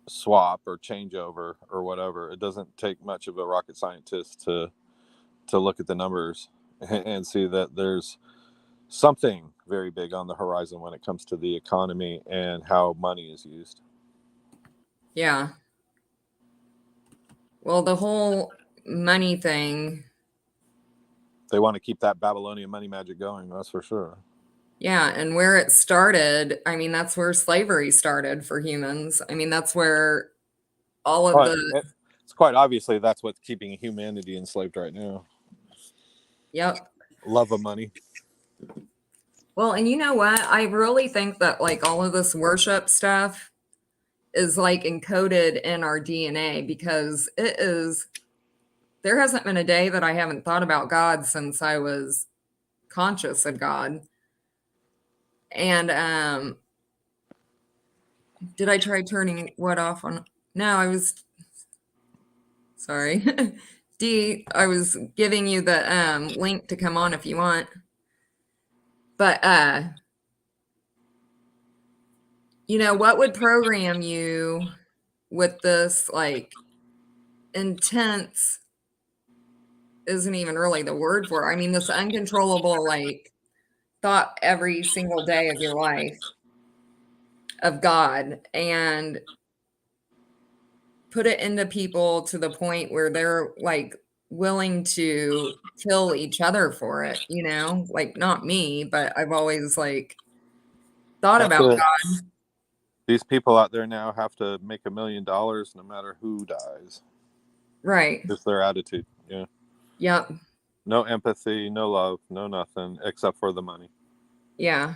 swap or changeover or whatever. It doesn't take much of a rocket scientist to look at the numbers and see that there's something very big on the horizon when it comes to the economy and how money is used. Yeah. Well, the whole money thing. They want to keep that Babylonian money magic going, that's for sure. Yeah. And where it started, I mean, that's where slavery started for humans. I mean, that's where all of the. It's quite obviously that's what's keeping humanity enslaved right now. Yep. Love of money. Well, and you know what? I really think that like all of this worship stuff is like encoded in our DNA because it is. There hasn't been a day that I haven't thought about God since I was conscious of God. And did I try turning what off on? No, I was sorry. D, I was giving you the link to come on if you want. But you know, what would program you with this like intense isn't even really the word for it. I mean, this uncontrollable like thought every single day of your life of God and put it into people to the point where they're like willing to kill each other for it, you know? Like not me, but I've always like thought That's about it. God. These people out there now have to make $1 million no matter who dies. Right. It's their attitude. Yeah. Yep. No empathy, no love, no nothing except for the money. Yeah.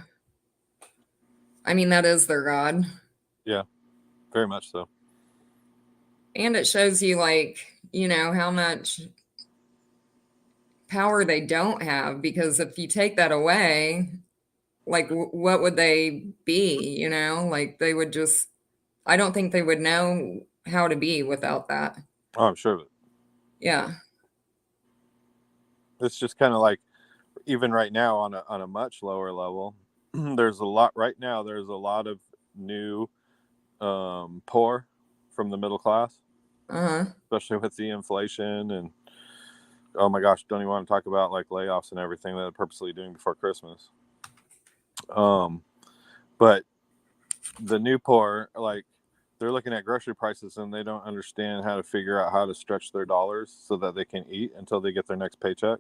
I mean, that is their God. Yeah, very much so. And it shows you like, you know, how much power they don't have because if you take that away, like what would they be, you know? Like they would just I don't think they would know how to be without that. Oh, I'm sure of it. Yeah. It's just kind of like even right now on a much lower level. There's a lot right now. There's a lot of new poor from the middle class, Uh-huh. especially with the inflation and oh my gosh, don't even want to talk about like layoffs and everything that they're purposely doing before Christmas. But the new poor, like they're looking at grocery prices and they don't understand how to figure out how to stretch their dollars so that they can eat until they get their next paycheck.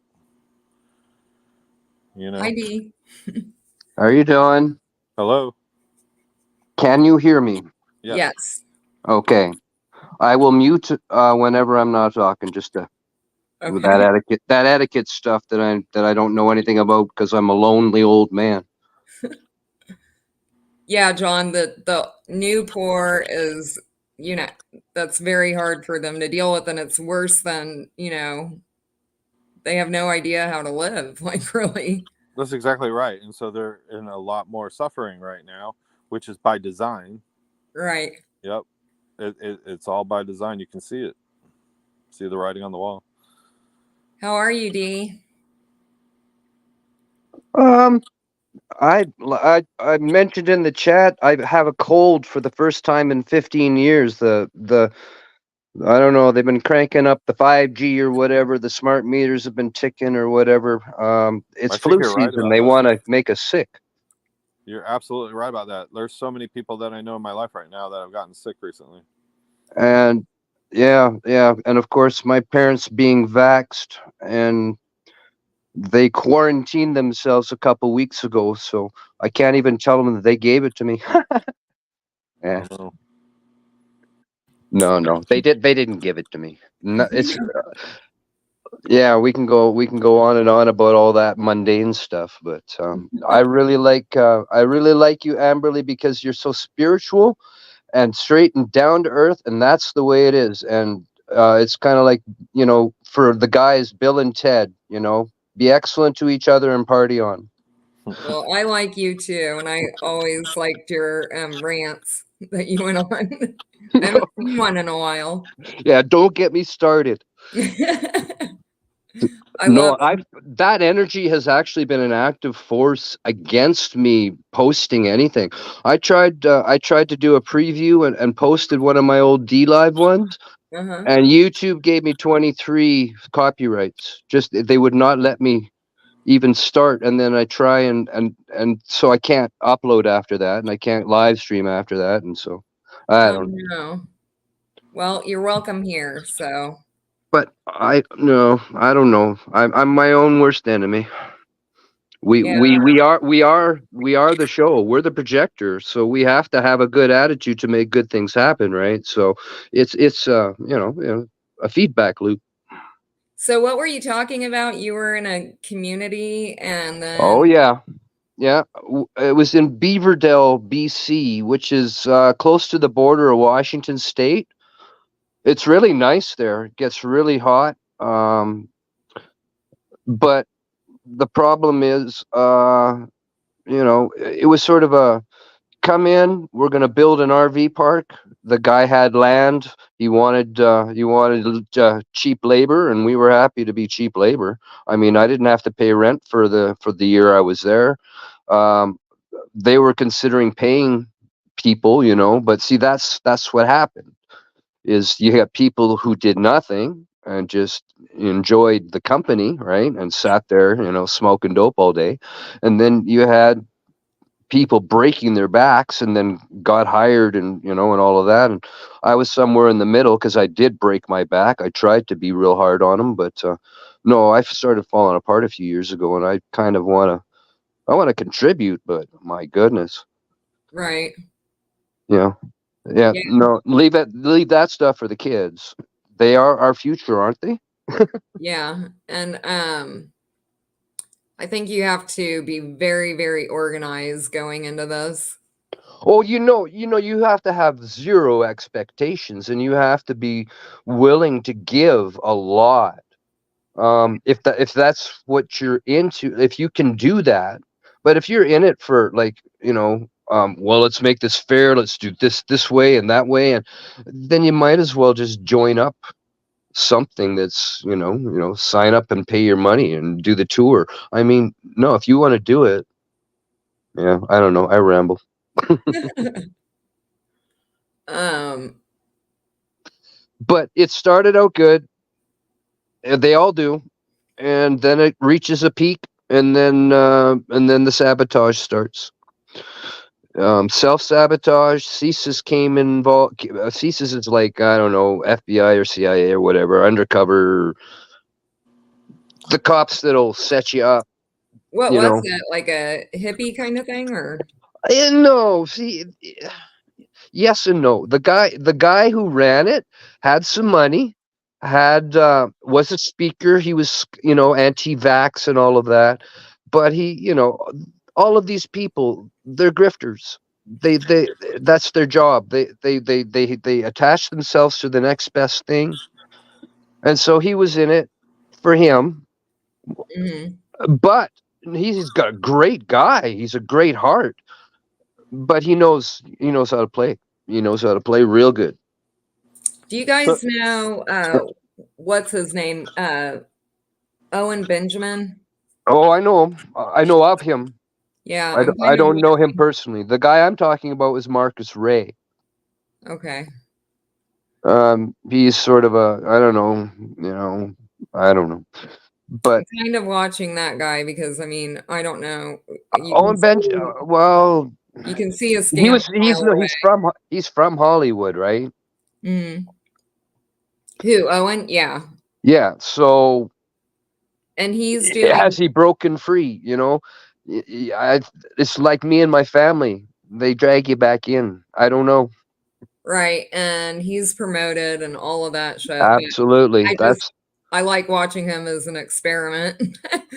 You know? Hi, D. How are you doing? Hello? Can you hear me? Yes. Yes. Okay. I will mute whenever I'm not talking, just to with Okay. that etiquette stuff that I don't know anything about because I'm a lonely old man. Yeah, John, the new poor is, you know, that's very hard for them to deal with, and it's worse than, you know, they have no idea how to live, like really. That's exactly right. And so they're in a lot more suffering right now, which is by design. Right. Yep. It's all by design. You can see it. See the writing on the wall. How are you, D? I mentioned in the chat I have a cold for the first time in 15 years. The I don't know, they've been cranking up the 5G or whatever. The smart meters have been ticking or whatever. It's I think flu you're right season. about They that. want to make us sick. You're absolutely right about that. There's so many people that I know in my life right now that have gotten sick recently. And yeah, and of course my parents being vaxxed, and they quarantined themselves a couple weeks ago, so I can't even tell them that they gave it to me. Yeah. Oh, No, they didn't give it to me. No, it's yeah, we can go on and on about all that mundane stuff, but I really like you, Amberly, because you're so spiritual and straight and down to earth, and that's the way it is. And it's kind of like, you know, for the guys, Bill and Ted, you know, be excellent to each other and party on. Well, I like you too, and I always liked your rants that you went on. I haven't seen one in a while. Yeah, don't get me started. I love No, that energy has actually been an active force against me posting anything. I tried to do a preview and posted one of my old D Live ones, uh-huh. and YouTube gave me 23 copyrights. Just they would not let me even start, and then I try and so I can't upload after that, and I can't live stream after that, and so I Oh don't. no. Well, you're welcome here, so But I no, I don't know. I'm my own worst enemy. yeah, We are the show. We're the projector, so we have to have a good attitude to make good things happen, right? So it's a feedback loop. so what were you talking about? You were in a community and Oh then yeah, yeah. It was in Beaverdale, BC, which is close to the border of Washington State. It's really nice there. It gets really hot, but the problem is, it was sort of a come in. We're going to build an RV park. The guy had land. He wanted cheap labor, and we were happy to be cheap labor. I mean, I didn't have to pay rent for the year I was there. Um, they were considering paying people, but see, that's what happened. Is you got people who did nothing and just enjoyed the company, right, and sat there, smoking dope all day, and then you had people breaking their backs and then got hired and all of that, and I was somewhere in the middle because I did break my back. I tried to be real hard on them, but no, I started falling apart a few years ago, and I kind of want to contribute, but my goodness, right. you know yeah, Yeah, no, leave that stuff for the kids. They are our future, aren't they? yeah. And I think you have to be very, very organized going into this. Oh, you have to have zero expectations, and you have to be willing to give a lot. If that's what you're into, if you can do that. But if you're in it for, like, well, let's make this fair, let's do this way and that way, and then you might as well just join up something that's, sign up and pay your money and do the tour. I mean, no, if you want to do it. Yeah, I don't know, I ramble. um, But it started out good. They all do, and then it reaches a peak, and then the sabotage starts. Self-sabotage. CSIS came involved. CSIS is like, I don't know, FBI or CIA or whatever, undercover. The cops that'll set you up. what You was know. it? Like a hippie kind of thing, or No, see, yes and no. The guy who ran it had some money, had was a speaker. He was, anti-vax and all of that. But all of these people, they're grifters. They That's their job. They attach themselves to the next best thing. And so he was in it for him. mhm. But he's got a great guy. He's a great heart. But he knows how to play. He knows how to play real good. Do you So, guys know what's his name? Owen Benjamin? Oh, I know him. I know of him. Yeah, I, I'm d- I kind of don't know him personally. The guy I'm talking about is Marcus Ray. okay. He's sort of I don't know, I don't know. I'm But kind of watching that guy because I mean, I don't know. You can Owen Bench, see, well, you can see a he stamp was a he's mile no away. he's from Hollywood, right? Mm. Who, Owen? Yeah. Yeah. So And he's has doing he broken free? It's like me and my family. They drag you back in. I don't know. right, and he's promoted and all of that shit. But Absolutely. I just I like watching him as an experiment.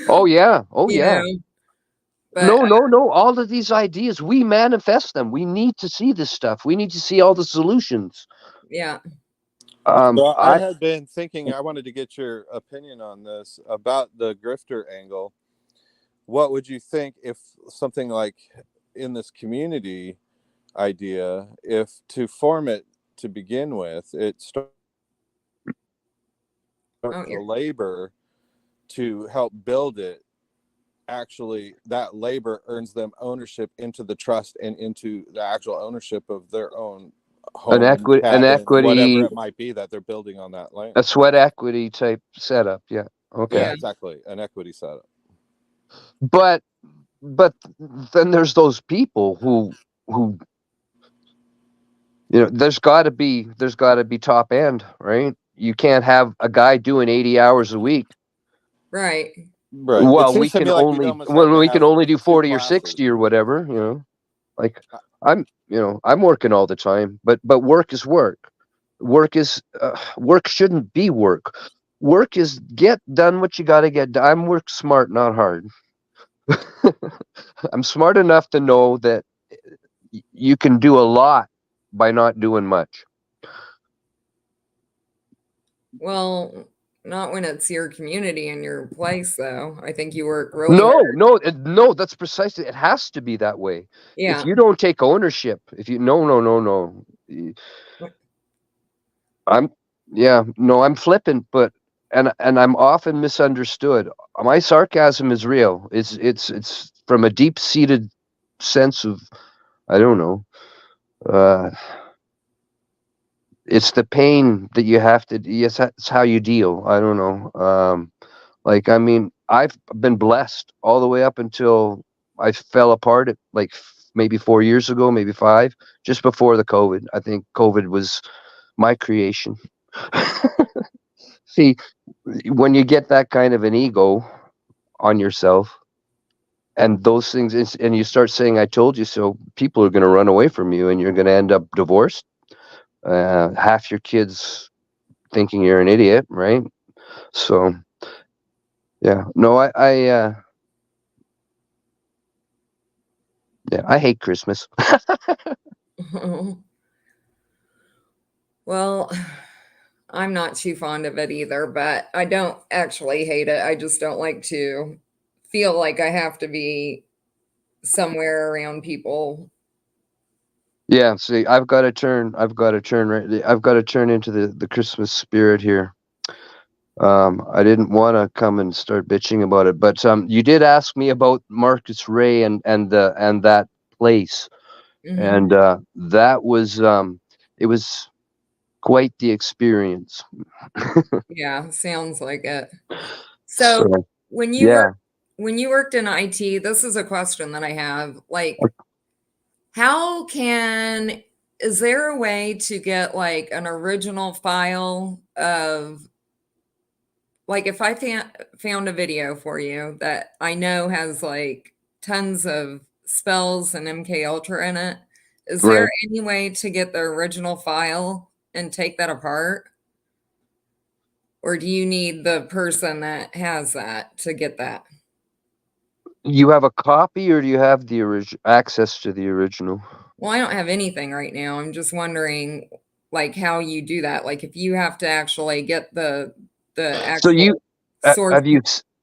Oh yeah. Oh You yeah. know, but No, no, no. All of these ideas, we manifest them. We need to see this stuff. We need to see all the solutions. yeah. so I I had been thinking, I wanted to get your opinion on this about the grifter angle. what would you think if something like in this community idea, if to form it to begin with, it starts Oh, the labor to help build it, actually that labor earns them ownership into the trust and into the actual ownership of their own home, an cabin, whatever equity, it might be that they're building on that land. a sweat equity type setup. Yeah. Okay. Yeah, exactly. An equity setup. But then there's those people who there's got to be top end, right? You can't have a guy doing 80 hours a week. right. Right. It Well, seems we to can me like you'd only almost have to we can have only do 40 or classes. 60 or whatever. Like I'm working all the time, but work is work. Work shouldn't be work. Work is get done what you got to get done. I'm work smart, not hard. I'm smart enough to know that you can do a lot by not doing much. Well, not when it's your community and your place, though. I think you work really hard. No, that's precisely, it has to be that way. Yeah. If you don't take ownership, if you no. I'm flippant, but and I'm often misunderstood. My sarcasm is real. It's from a deep-seated sense of, I don't know. It's the pain that you have to. Yes, that's how you deal. I don't know. I mean, I've been blessed all the way up until I fell apart at like maybe 4 years ago, maybe 5, just before the COVID. I think COVID was my creation. See, when you get that kind of an ego on yourself and those things, and you start saying, I told you so, people are going to run away from you and you're going to end up divorced. Half your kids thinking you're an idiot, right? So, yeah, no, I hate Christmas. Well, I'm not too fond of it either, but I don't actually hate it. I just don't like to feel like I have to be somewhere around people. Yeah, see, I've got to turn into the Christmas spirit here. I didn't want to come and start bitching about it, but you did ask me about Marcus Ray and that place, and that was it was quite the experience. Yeah, sounds like it. So So when you yeah, when you worked in IT, this is a question that I have. Like, is there a way to get like an original file of, like, if I found a video for you that I know has like tons of spells and MK Ultra in it, is there right. any way to get the original file and take that apart? Or do you need the person that has that to get that? You have a copy, or do you have the access to the original? Well, I don't have anything right now. I'm just wondering, like, how you do that. Like, if you have to actually get the So actual you source. have you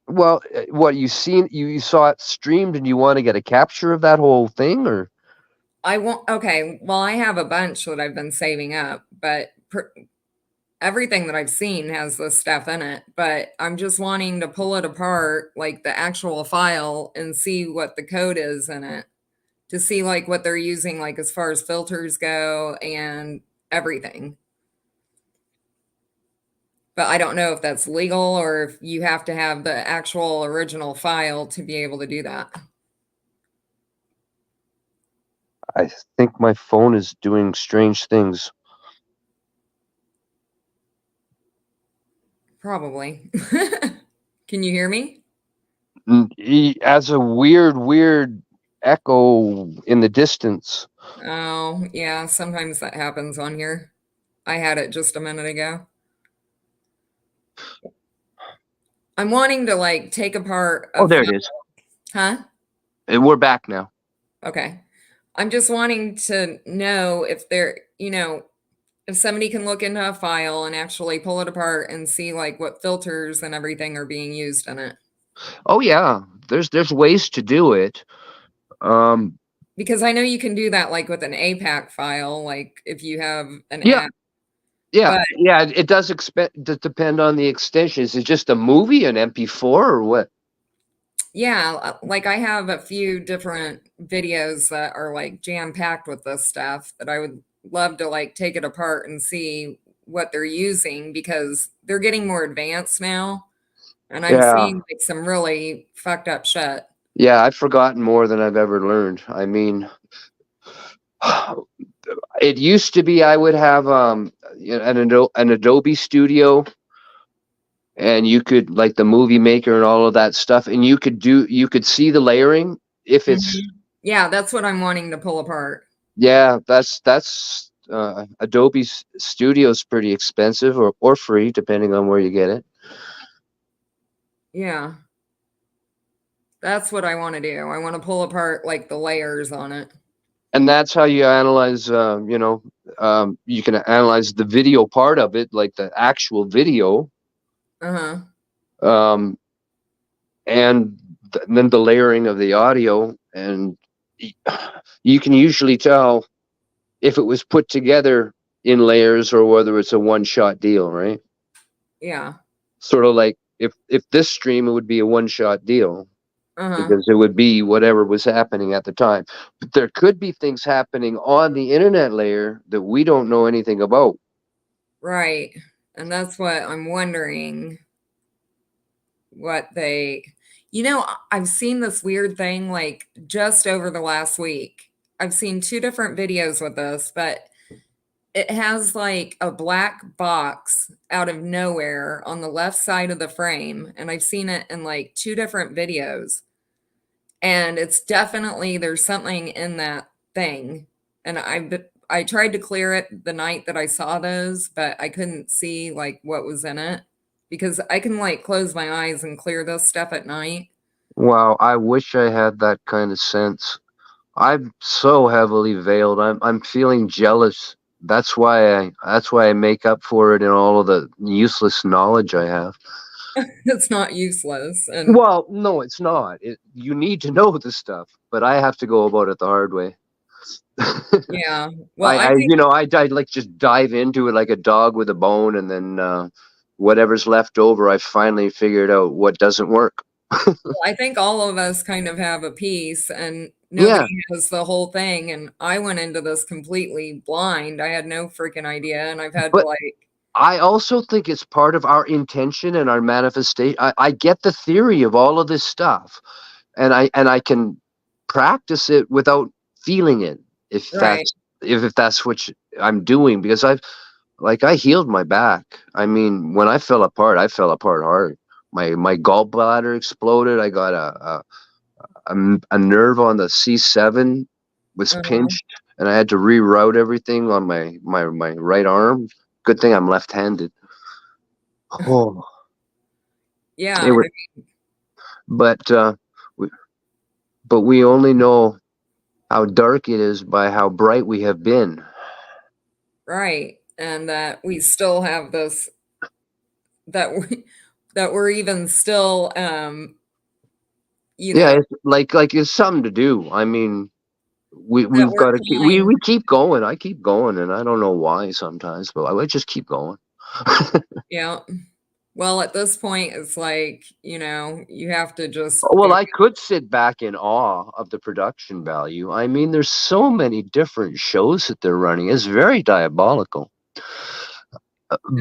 well, what you seen, you saw it streamed and you want to get a capture of that whole thing, or I won't. Okay, well, I have a bunch that I've been saving up, but everything that I've seen has this stuff in it. But I'm just wanting to pull it apart, like the actual file, and see what the code is in it, to see like what they're using, like as far as filters go and everything. But I don't know if that's legal or if you have to have the actual original file to be able to do that. I think my phone is doing strange things. Probably. Can you hear me? As a weird echo in the distance. Oh, yeah, sometimes that happens on here. I had it just a minute ago. I'm wanting to like take apart a Oh, there it is. huh? We're back now. Okay. I'm just wanting to know if if somebody can look into a file and actually pull it apart and see like what filters and everything are being used in it. Oh yeah, there's ways to do it. Because I know you can do that like with an APAC file, like if you have an Yeah, app. yeah, But yeah. It does depend on the extension. Is it just a movie, an MP4, or what? yeah, like I have a few different videos that are like jam packed with this stuff that I would love to like take it apart and see what they're using because they're getting more advanced now. And I'm Yeah, seeing like some really fucked up shit. yeah. I've forgotten more than I've ever learned. I mean, it used to be I would have an Adobe Studio, and you could like the movie maker and all of that stuff, and you could see the layering if it's. Mhm. Yeah, that's what I'm wanting to pull apart. Yeah, that's Adobe Studio's pretty expensive or free depending on where you get it. Yeah, that's what I want to do. I want to pull apart like the layers on it. And that's how you analyze. You can analyze the video part of it, like the actual video, Uh-huh. um, and then the layering of the audio, and you can usually tell if it was put together in layers or whether it's a one-shot deal, right? Yeah. Sort of like if this stream, it would be a one-shot deal Uh-huh. because it would be whatever was happening at the time. But there could be things happening on the internet layer that we don't know anything about. Right. And that's what I'm wondering what they, I've seen this weird thing like just over the last week. I've seen two different videos with this, but it has like a black box out of nowhere on the left side of the frame. And I've seen it in like two different videos. And it's definitely, there's something in that thing. And I tried to clear it the night that I saw those, but I couldn't see like what was in it because I can like close my eyes and clear this stuff at night. Wow, I wish I had that kind of sense. I'm so heavily veiled. I'm feeling jealous. That's why I make up for it in all of the useless knowledge I have. It's not useless. And Well, no, it's not. You need to know this stuff, but I have to go about it the hard way. yeah, well, I think, I like just dive into it like a dog with a bone, and then whatever's left over, I finally figured out what doesn't work. I think all of us kind of have a piece and Yeah, nobody has the whole thing. And I went into this completely blind. I had no freaking idea. And I've had to but like, I also think it's part of our intention and our manifestation. I get the theory of all of this stuff, and I can practice it without feeling it, if right. that's what I'm doing, because I healed my back. I mean, when I fell apart, I fell apart hard. My gallbladder exploded. I got a nerve on the C7 was Uh-huh. pinched, and I had to reroute everything on my right arm. Good thing I'm left-handed. Oh, it Yeah. was, but we, but we only know how dark it is by how bright we have been. Right. And that we still have this, that we, that we're even still, you Yeah, know, it's like it's something to do. I mean, that we've we're got to keep trying. we keep going. I keep going, and I don't know why sometimes, but I would just keep going. Yeah. Well, at this point, it's like, you have to just Well, go. I could sit back in awe of the production value. I mean, there's so many different shows that they're running. It's very diabolical.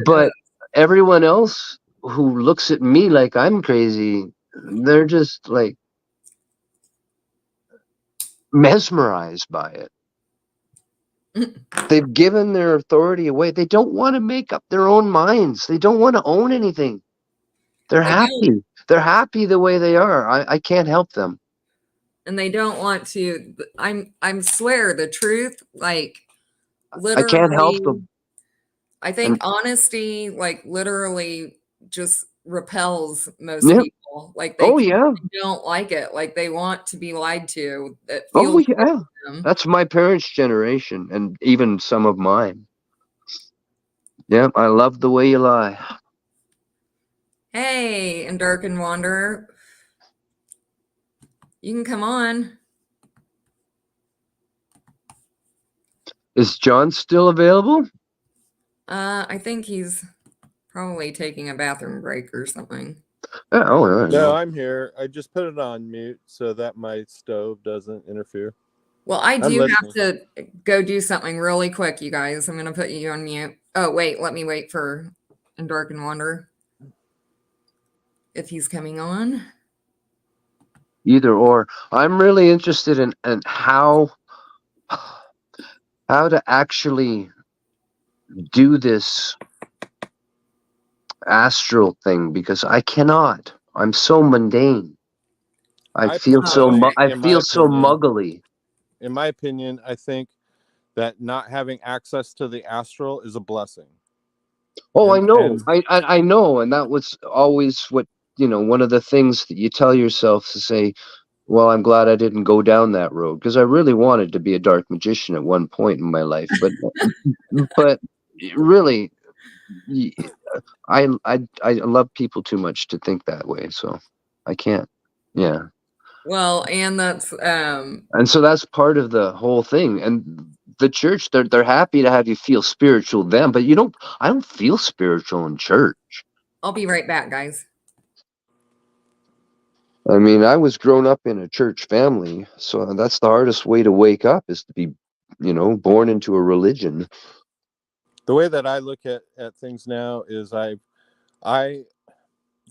But everyone else who looks at me like I'm crazy, they're just like mesmerized by it. They've given their authority away. They don't want to make up their own minds. They don't want to own anything. They're They don't, happy. They're happy the way they are. I can't help them. and they don't want to. I'm swear the truth, like I can't help literally, them. I think And honesty, like literally just repels most yeah. people. Like Oh yeah. they don't like it. Like they want to be lied to. It Oh feels good yeah. to them. That's my parents' generation and even some of mine. Yeah, I love the way you lie. Hey, and Dark and Wanderer. You can come on. Is John still available? I think he's probably taking a bathroom break or something. Yeah, oh, No, I'm here. I just put it on mute so that my stove doesn't interfere. Well, I do have listening. to go do something really quick, you guys. I'm going to put you on mute. Oh, wait. Let me wait for In Dark and Wander if he's coming on. Either or. I'm really interested in how to actually do this astral thing, because I cannot. I'm so mundane. I feel so muggly. In my opinion, I think that not having access to the astral is a blessing. Oh, I know. I know, and that was always what, one of the things that you tell yourself to say, well, I'm glad I didn't go down that road, because I really wanted to be a dark magician at one point in my life, but really, I love people too much to think that way, so I can't. Yeah. Well, and that's and so that's part of the whole thing. And the church, they're happy to have you feel spiritual then, but I don't feel spiritual in church. I'll be right back, guys. I mean, I was grown up in a church family, so that's the hardest way to wake up, is to be, born into a religion. The way that I look at things now is I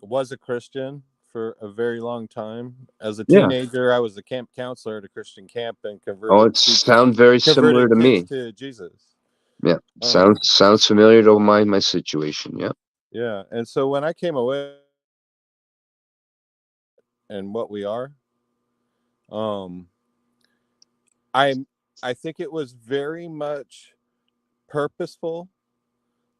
was a Christian for a very long time. As a teenager, I was a camp counselor at a Christian camp and converted. Oh, it sounds very similar to me. To Jesus. Yeah, sounds familiar to my situation. Yeah. Yeah, and so when I came away and what we are, I think it was very much purposeful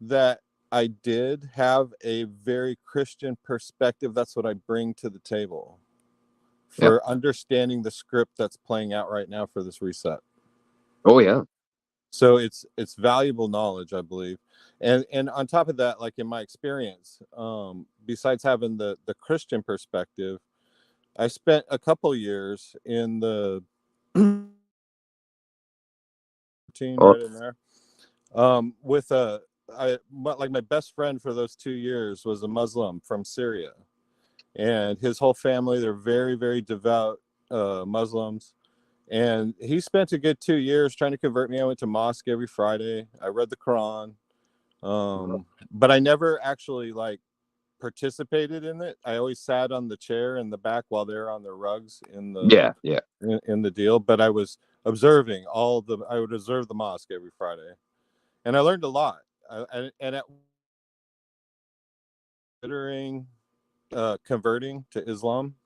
that I did have a very Christian perspective. That's what I bring to the table for understanding the script that's playing out right now for this reset. Oh yeah. So it's valuable knowledge, I believe. And on top of that, like in my experience, besides having the Christian perspective, I spent a couple years in the routine right in there. With my best friend for those 2 years was a Muslim from Syria, and his whole family, they're very, very devout Muslims. And he spent a good 2 years trying to convert me. I went to mosque every Friday. I read the Quran, but I never actually participated in it. I always sat on the chair in the back while they're on their rugs in the in the deal. But I was observing I would observe the mosque every Friday, and I learned a lot. And at considering converting to Islam,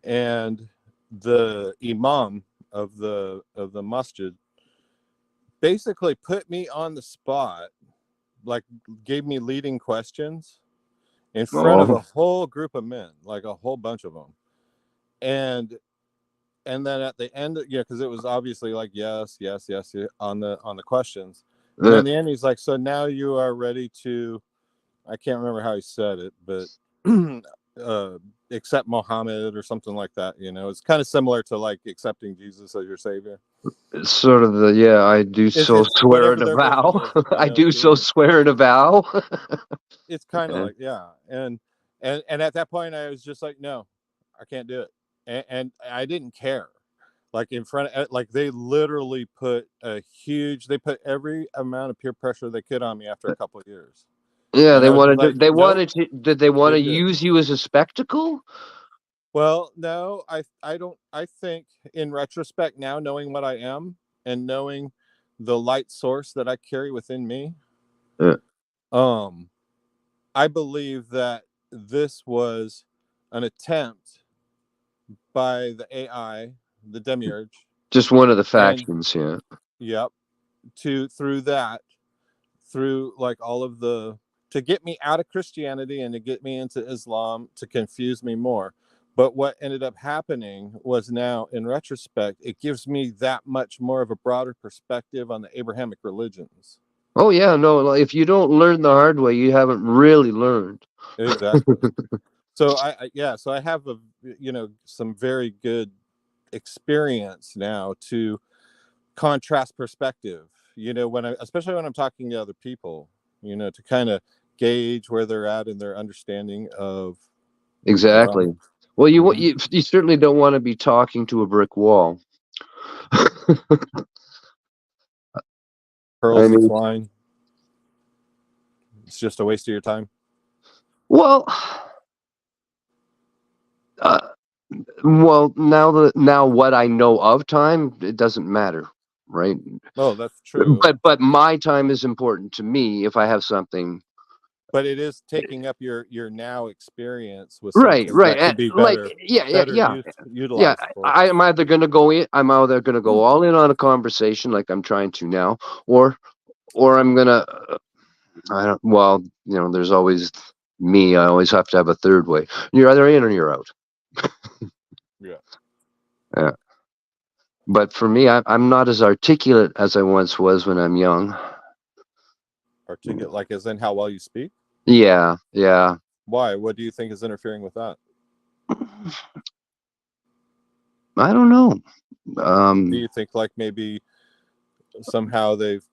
and the imam of the masjid basically put me on the spot, gave me leading questions in front of a whole group of men, like a whole bunch of them, and then at the end, because it was obviously yes on the questions, and in the end he's like, so now you are ready to, I can't remember how he said it, but accept Muhammad or something like that. It's kind of similar to accepting Jesus as your savior. It's sort of I do so swear in a vow. I do so swear in a vow. It's kind of and at that point I was just like, no, I can't do it, and I didn't care. In front of, they literally put every amount of peer pressure they could on me after a couple of years. Yeah, they wanted to. Did they want to use you as a spectacle? Well, no, I don't. I think in retrospect now, knowing what I am and knowing the light source that I carry within me, I believe that this was an attempt by the AI, the demiurge, just one of the factions. Yep. Through all of to get me out of Christianity and to get me into Islam, to confuse me more. But what ended up happening was, now in retrospect, it gives me that much more of a broader perspective on the Abrahamic religions. Oh yeah, no, if you don't learn the hard way, you haven't really learned. Exactly. So so I have some very good experience now to contrast perspective, especially when I'm talking to other people, to kind of gauge where they're at in their understanding of Exactly. Well, Mhm. you certainly don't want to be talking to a brick wall. pearls I that's mean, flying. It's just a waste of your time. well, uh, now what I know of time, it doesn't matter, right? Oh, that's true. But my time is important to me if I have something. But it is taking up your now experience with Right, something right. that could be Like, better yeah. utilized for. I'm either gonna go in. I'm either gonna go all in on a conversation like I'm trying to now, or I'm gonna. I don't. Well, there's always me. I always have to have a third way. You're either in or you're out. Yeah. Yeah. But for me, I'm not as articulate as I once was when I'm young. Articulate, like as in how well you speak. Yeah, yeah. Why? What do you think is interfering with that? I don't know. Do you think like maybe somehow they've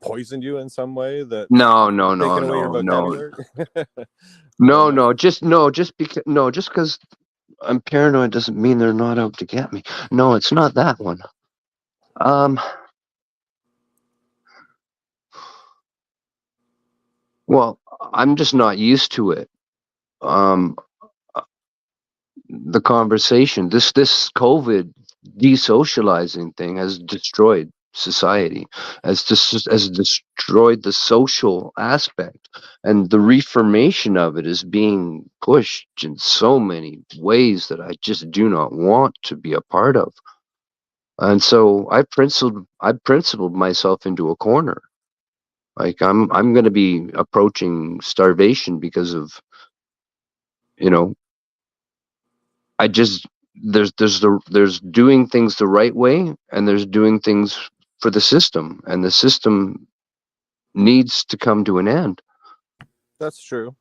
poisoned you in some way that No, taken away your vocabulary? just because I'm paranoid doesn't mean they're not out to get me. No, it's not that one. Well, I'm just not used to it. The conversation, this COVID desocializing thing has destroyed society, has destroyed the social aspect, and the reformation of it is being pushed in so many ways that I just do not want to be a part of. And so I principled myself into a corner. Like I'm going to be approaching starvation because of, you know, I just there's doing things the right way, and there's doing things for the system, and the system needs to come to an end. That's true.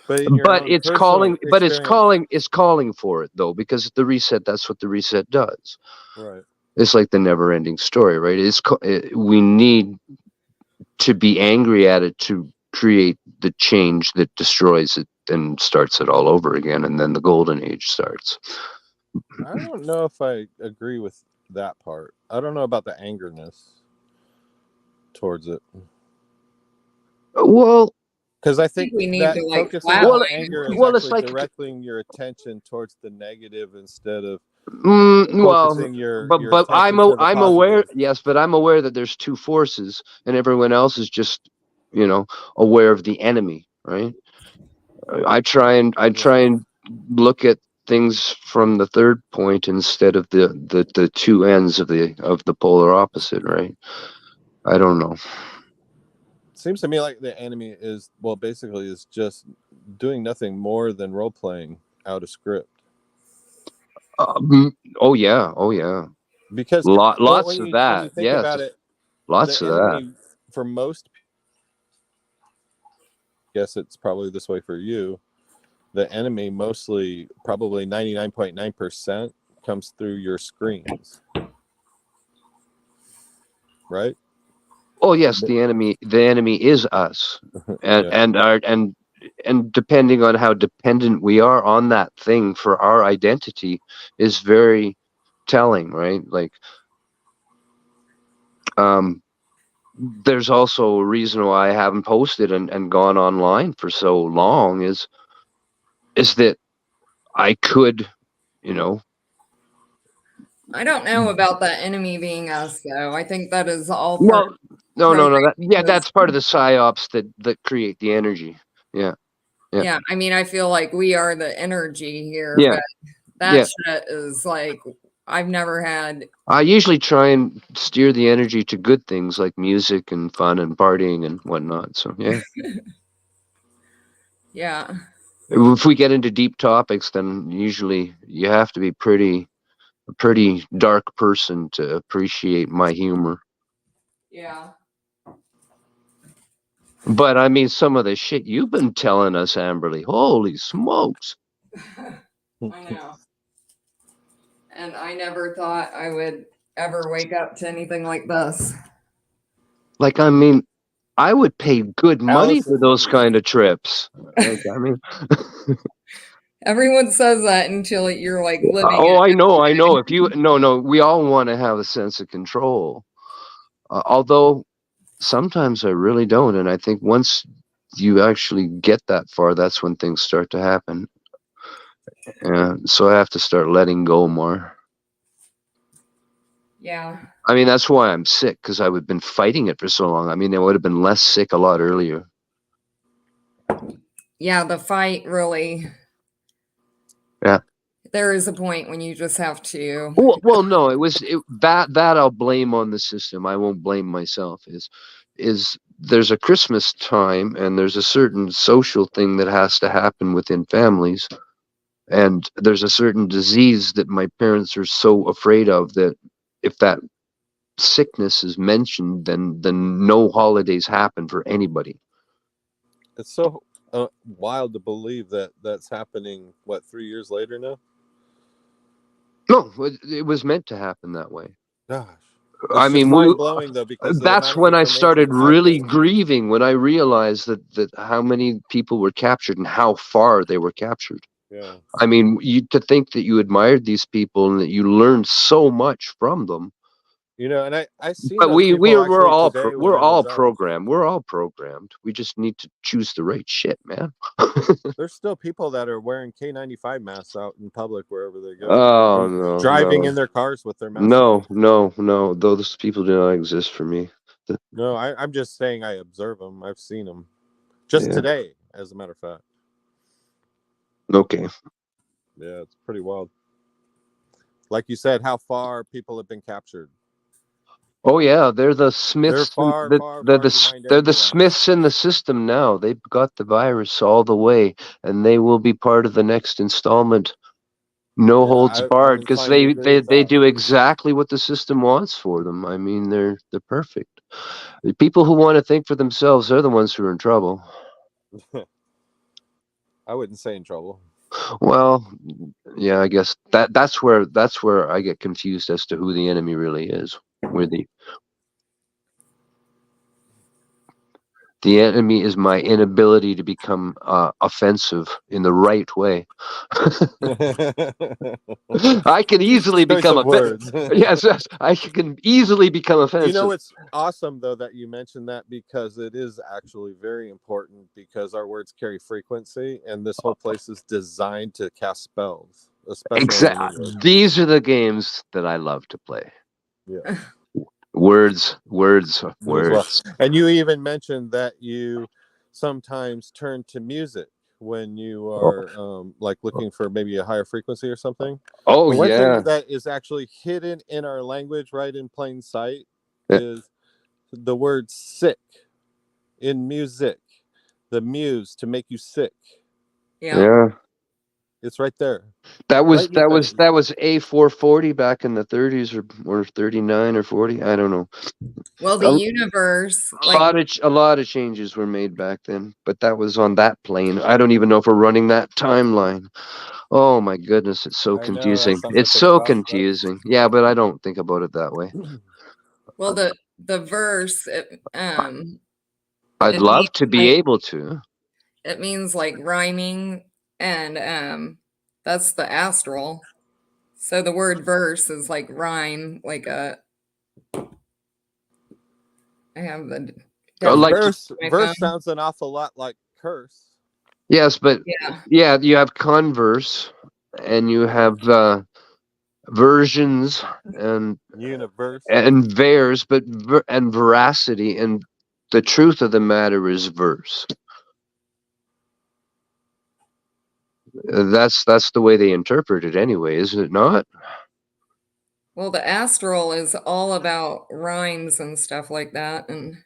But in your But own it's personal calling, experience, it's calling for it though, because the reset, that's what the reset does. right? It's like the never ending story, right? We need to be angry at it to create the change that destroys it and starts it all over again, and then the golden age starts. I don't know if I agree with that part. I don't know about the angerness towards it. Well, Because I I think think we need that to like focusing on flatline. anger is it's actually like, directing your attention towards the negative instead of well, focusing your but attention toward the I'm aware. positive. Yes, but I'm aware that there's two forces, and everyone else is just, aware of the enemy, right? I try and look at things from the third point instead of the two ends of the polar opposite, right? I don't know. Seems to me like the enemy is, well, basically is just doing nothing more than role playing out of script. Oh yeah. Because Lots when of you that. think Yes, about it, lots the of that. enemy for most, guess it's probably this way for you. The enemy mostly, probably 99.9%, comes through your screens, right? Oh yes, the enemy is us, and Yeah. and depending on how dependent we are on that thing for our identity is very telling, right? Like, there's also a reason why I haven't posted and gone online for so long is that I could, you know, I don't know about that enemy being us, though. I think that is all part well, no, programming. that's part of the psyops that create the energy. Yeah, Yeah, I mean, I feel like we are the energy here, yeah, but that yeah. shit is like I've never had. I usually try and steer the energy to good things like music and fun and partying and whatnot. So yeah, Yeah, if we get into deep topics, then usually you have to be a pretty dark person to appreciate my humor. yeah. But I mean, some of the shit you've been telling us, Amberly, holy smokes! I know. And I never thought I would ever wake up to anything like this. Like, I mean, I would pay good money Alice for in those Wonderland. kind of trips. Like, I mean, Everyone says that until you're like living oh, it. I know. If you, no, we all want to have a sense of control. Although sometimes I really don't. And I think once you actually get that far, that's when things start to happen. So I have to start letting go more. Yeah. I mean, that's why I'm sick, because I've been fighting it for so long. I mean, I would have been less sick a lot earlier. Yeah, the fight really. Yeah. There is a point when you just have to. Well, no, that I'll blame on the system. I won't blame myself. Is there's a Christmas time and there's a certain social thing that has to happen within families, and there's a certain disease that my parents are so afraid of that if that sickness is mentioned, then no holidays happen for anybody. It's so wild to believe that that's happening. What, 3 years later now? No, it was meant to happen that way. Gosh, I mean, mind blowing though, because of the that's amount of when I started information out really there. grieving, when I realized that how many people were captured and how far they were captured. Yeah. I mean, to think that you admired these people and that you learned so much from them. You know, and I seen But those people we're actually all today when we're I all was out. programmed. We're all programmed. We just need to choose the right shit, man. There's still people that are wearing K95 masks out in public wherever they go. Oh no, driving no. in their cars with their masks on. No. Those people do not exist for me. No, I'm just saying I observe them. I've seen them just today, as a matter of fact. Okay. Yeah, it's pretty wild. Like you said, how far people have been captured. Oh yeah, they're the Smiths. They're They're the Smiths in the system now. They've got the virus all the way, and they will be part of the next installment. No holds barred, because they do exactly what the system wants for them. I mean, they're perfect. The people who want to think for themselves, they're the ones who are in trouble. I wouldn't say in trouble. Well, yeah, I guess that's where I get confused as to who the enemy really is. Where the enemy is my inability to become offensive in the right way. I can easily become offensive. Yes, I can easily become offensive. You know, it's awesome though that you mentioned that, because it is actually very important, because our words carry frequency, and this whole place is designed to cast spells. Exactly. These are the games that I love to play. Yeah. Words. Well, and you even mentioned that you sometimes turn to music when you are like looking for maybe a higher frequency or something. Oh, one yeah. thing that is actually hidden in our language, right in plain sight, is the word sick in music. The muse, to make you sick. Yeah. It's right there. That was A440 back in the 30s or 39 or 40. I don't know. Well, the universe, a lot of changes were made back then, but that was on that plane. I don't even know if we're running that timeline. Oh my goodness, it's so confusing. It's so confusing. Yeah, but I don't think about it that way. Well, the verse, I'd love to be able to. It means like rhyming, and that's the astral. So the word verse is like rhyme, like a. I have the verse sounds an awful lot like curse. Yes, but yeah, you have converse, and you have versions and universe and verse, but and veracity, and the truth of the matter is verse. That's the way they interpret it anyway, isn't it not? Well, the astral is all about rhymes and stuff like that, and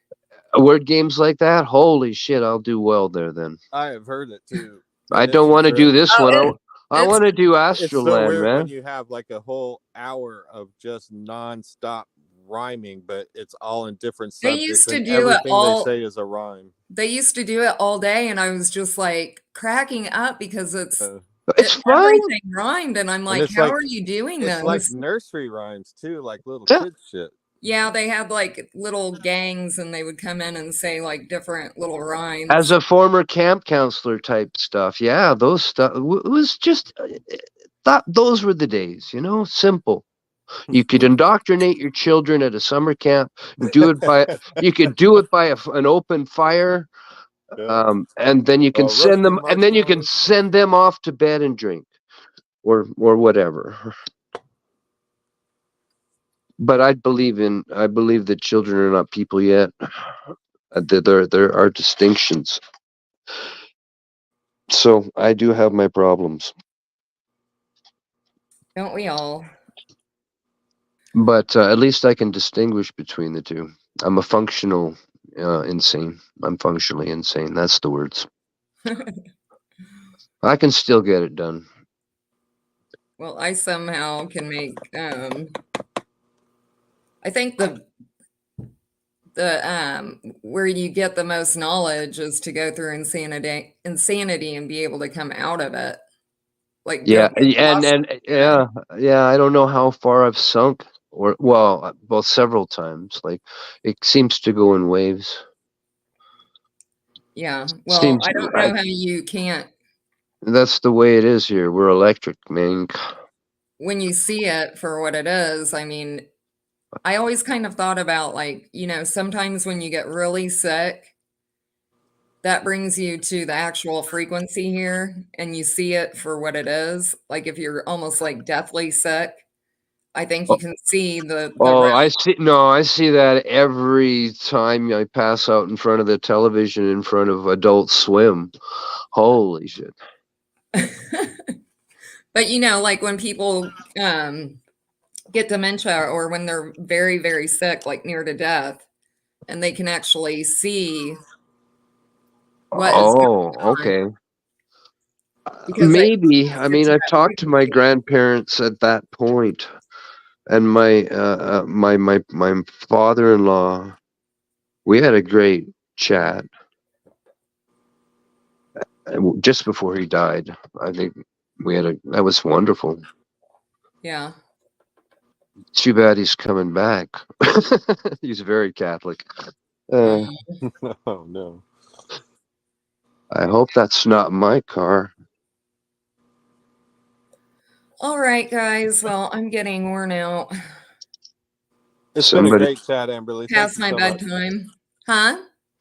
word games like that. Holy shit, I'll do well there then. I have heard it too. I don't want to do this one. I want to do Astral It's so Land, weird man. when you have like a whole hour of just non-stop rhyming, but it's all in different subjects. They used to and do everything it all, they say is a rhyme. They used to do it all day, and I was just like cracking up because it's It's fun. Everything rhymed, and I'm like, it's how like- are you doing It's like this? nursery rhymes too, like little Yeah. kid shit. Yeah, they had like little gangs, and they would come in and say like different little rhymes. As a former camp counselor type stuff, yeah, those stuff it was just those were the days, you know, simple. You could indoctrinate your children at a summer camp. Do it by you could do it by an open fire, Yeah. and then you can send them, roasting and then you can marshmallows. send them off to bed and drink, or whatever. But I believe that children are not people yet. There are distinctions. So I do have my problems. Don't we all? But at least I can distinguish between the two. I'm a functional insane. I'm functionally insane. That's the words. I can still get it done. Well, I somehow can make I think the where you get the most knowledge is to go through insanity and be able to come out of it. Like Yeah, go and yeah. I don't know how far I've sunk, or well, several times. Like it seems to go in waves. yeah. Well, Seems I don't know how you can't that's the way it is here. We're electric, man. when you see it for what it is. I mean, I always kind of thought about like, you know, sometimes when you get really sick, that brings you to the actual frequency here and you see it for what it is. Like if you're almost like deathly sick, I think you can see the Oh, I see. No, I see that every time I pass out in front of the television in front of Adult Swim. Holy shit. But you know, like when people get dementia or when they're very, very sick, like near to death, and they can actually see what is going on. Okay. Because Maybe. I mean, to I've that talked to my frequency. grandparents at that point, and my father-in-law. We had a great chat just before he died. I think that was wonderful. Yeah. Too bad he's coming back. He's very Catholic. Oh no. I hope that's not my car. All right, guys. Well, I'm getting worn out. It's been a great chat, Amberly. Past my bedtime. Huh?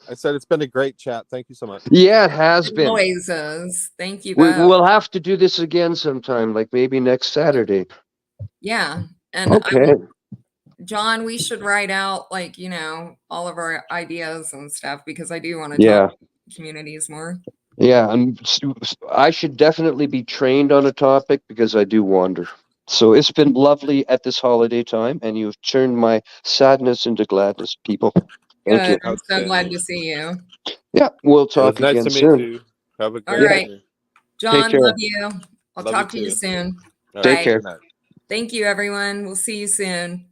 I said it's been a great chat. Thank you so much. Yeah, it has It been. always is. Thank you We both. will have to do this again sometime, like maybe next Saturday. Yeah. And Okay. John, we should write out like, you know, all of our ideas and stuff because I do want to Yeah. talk to communities more. Yeah, and I should definitely be trained on a topic because I do wander. So it's been lovely at this holiday time, and you've turned my sadness into gladness, people. Thank you. Good. I'm so glad to see you. Yeah, we'll talk Nice again to meet soon. you. Have a All great right. evening. John, care. love you. I'll Love talk you to you too. soon. All Take Bye. care. Good night. Thank you, everyone. We'll see you soon.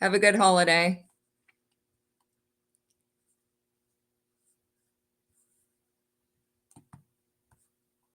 Have a good holiday.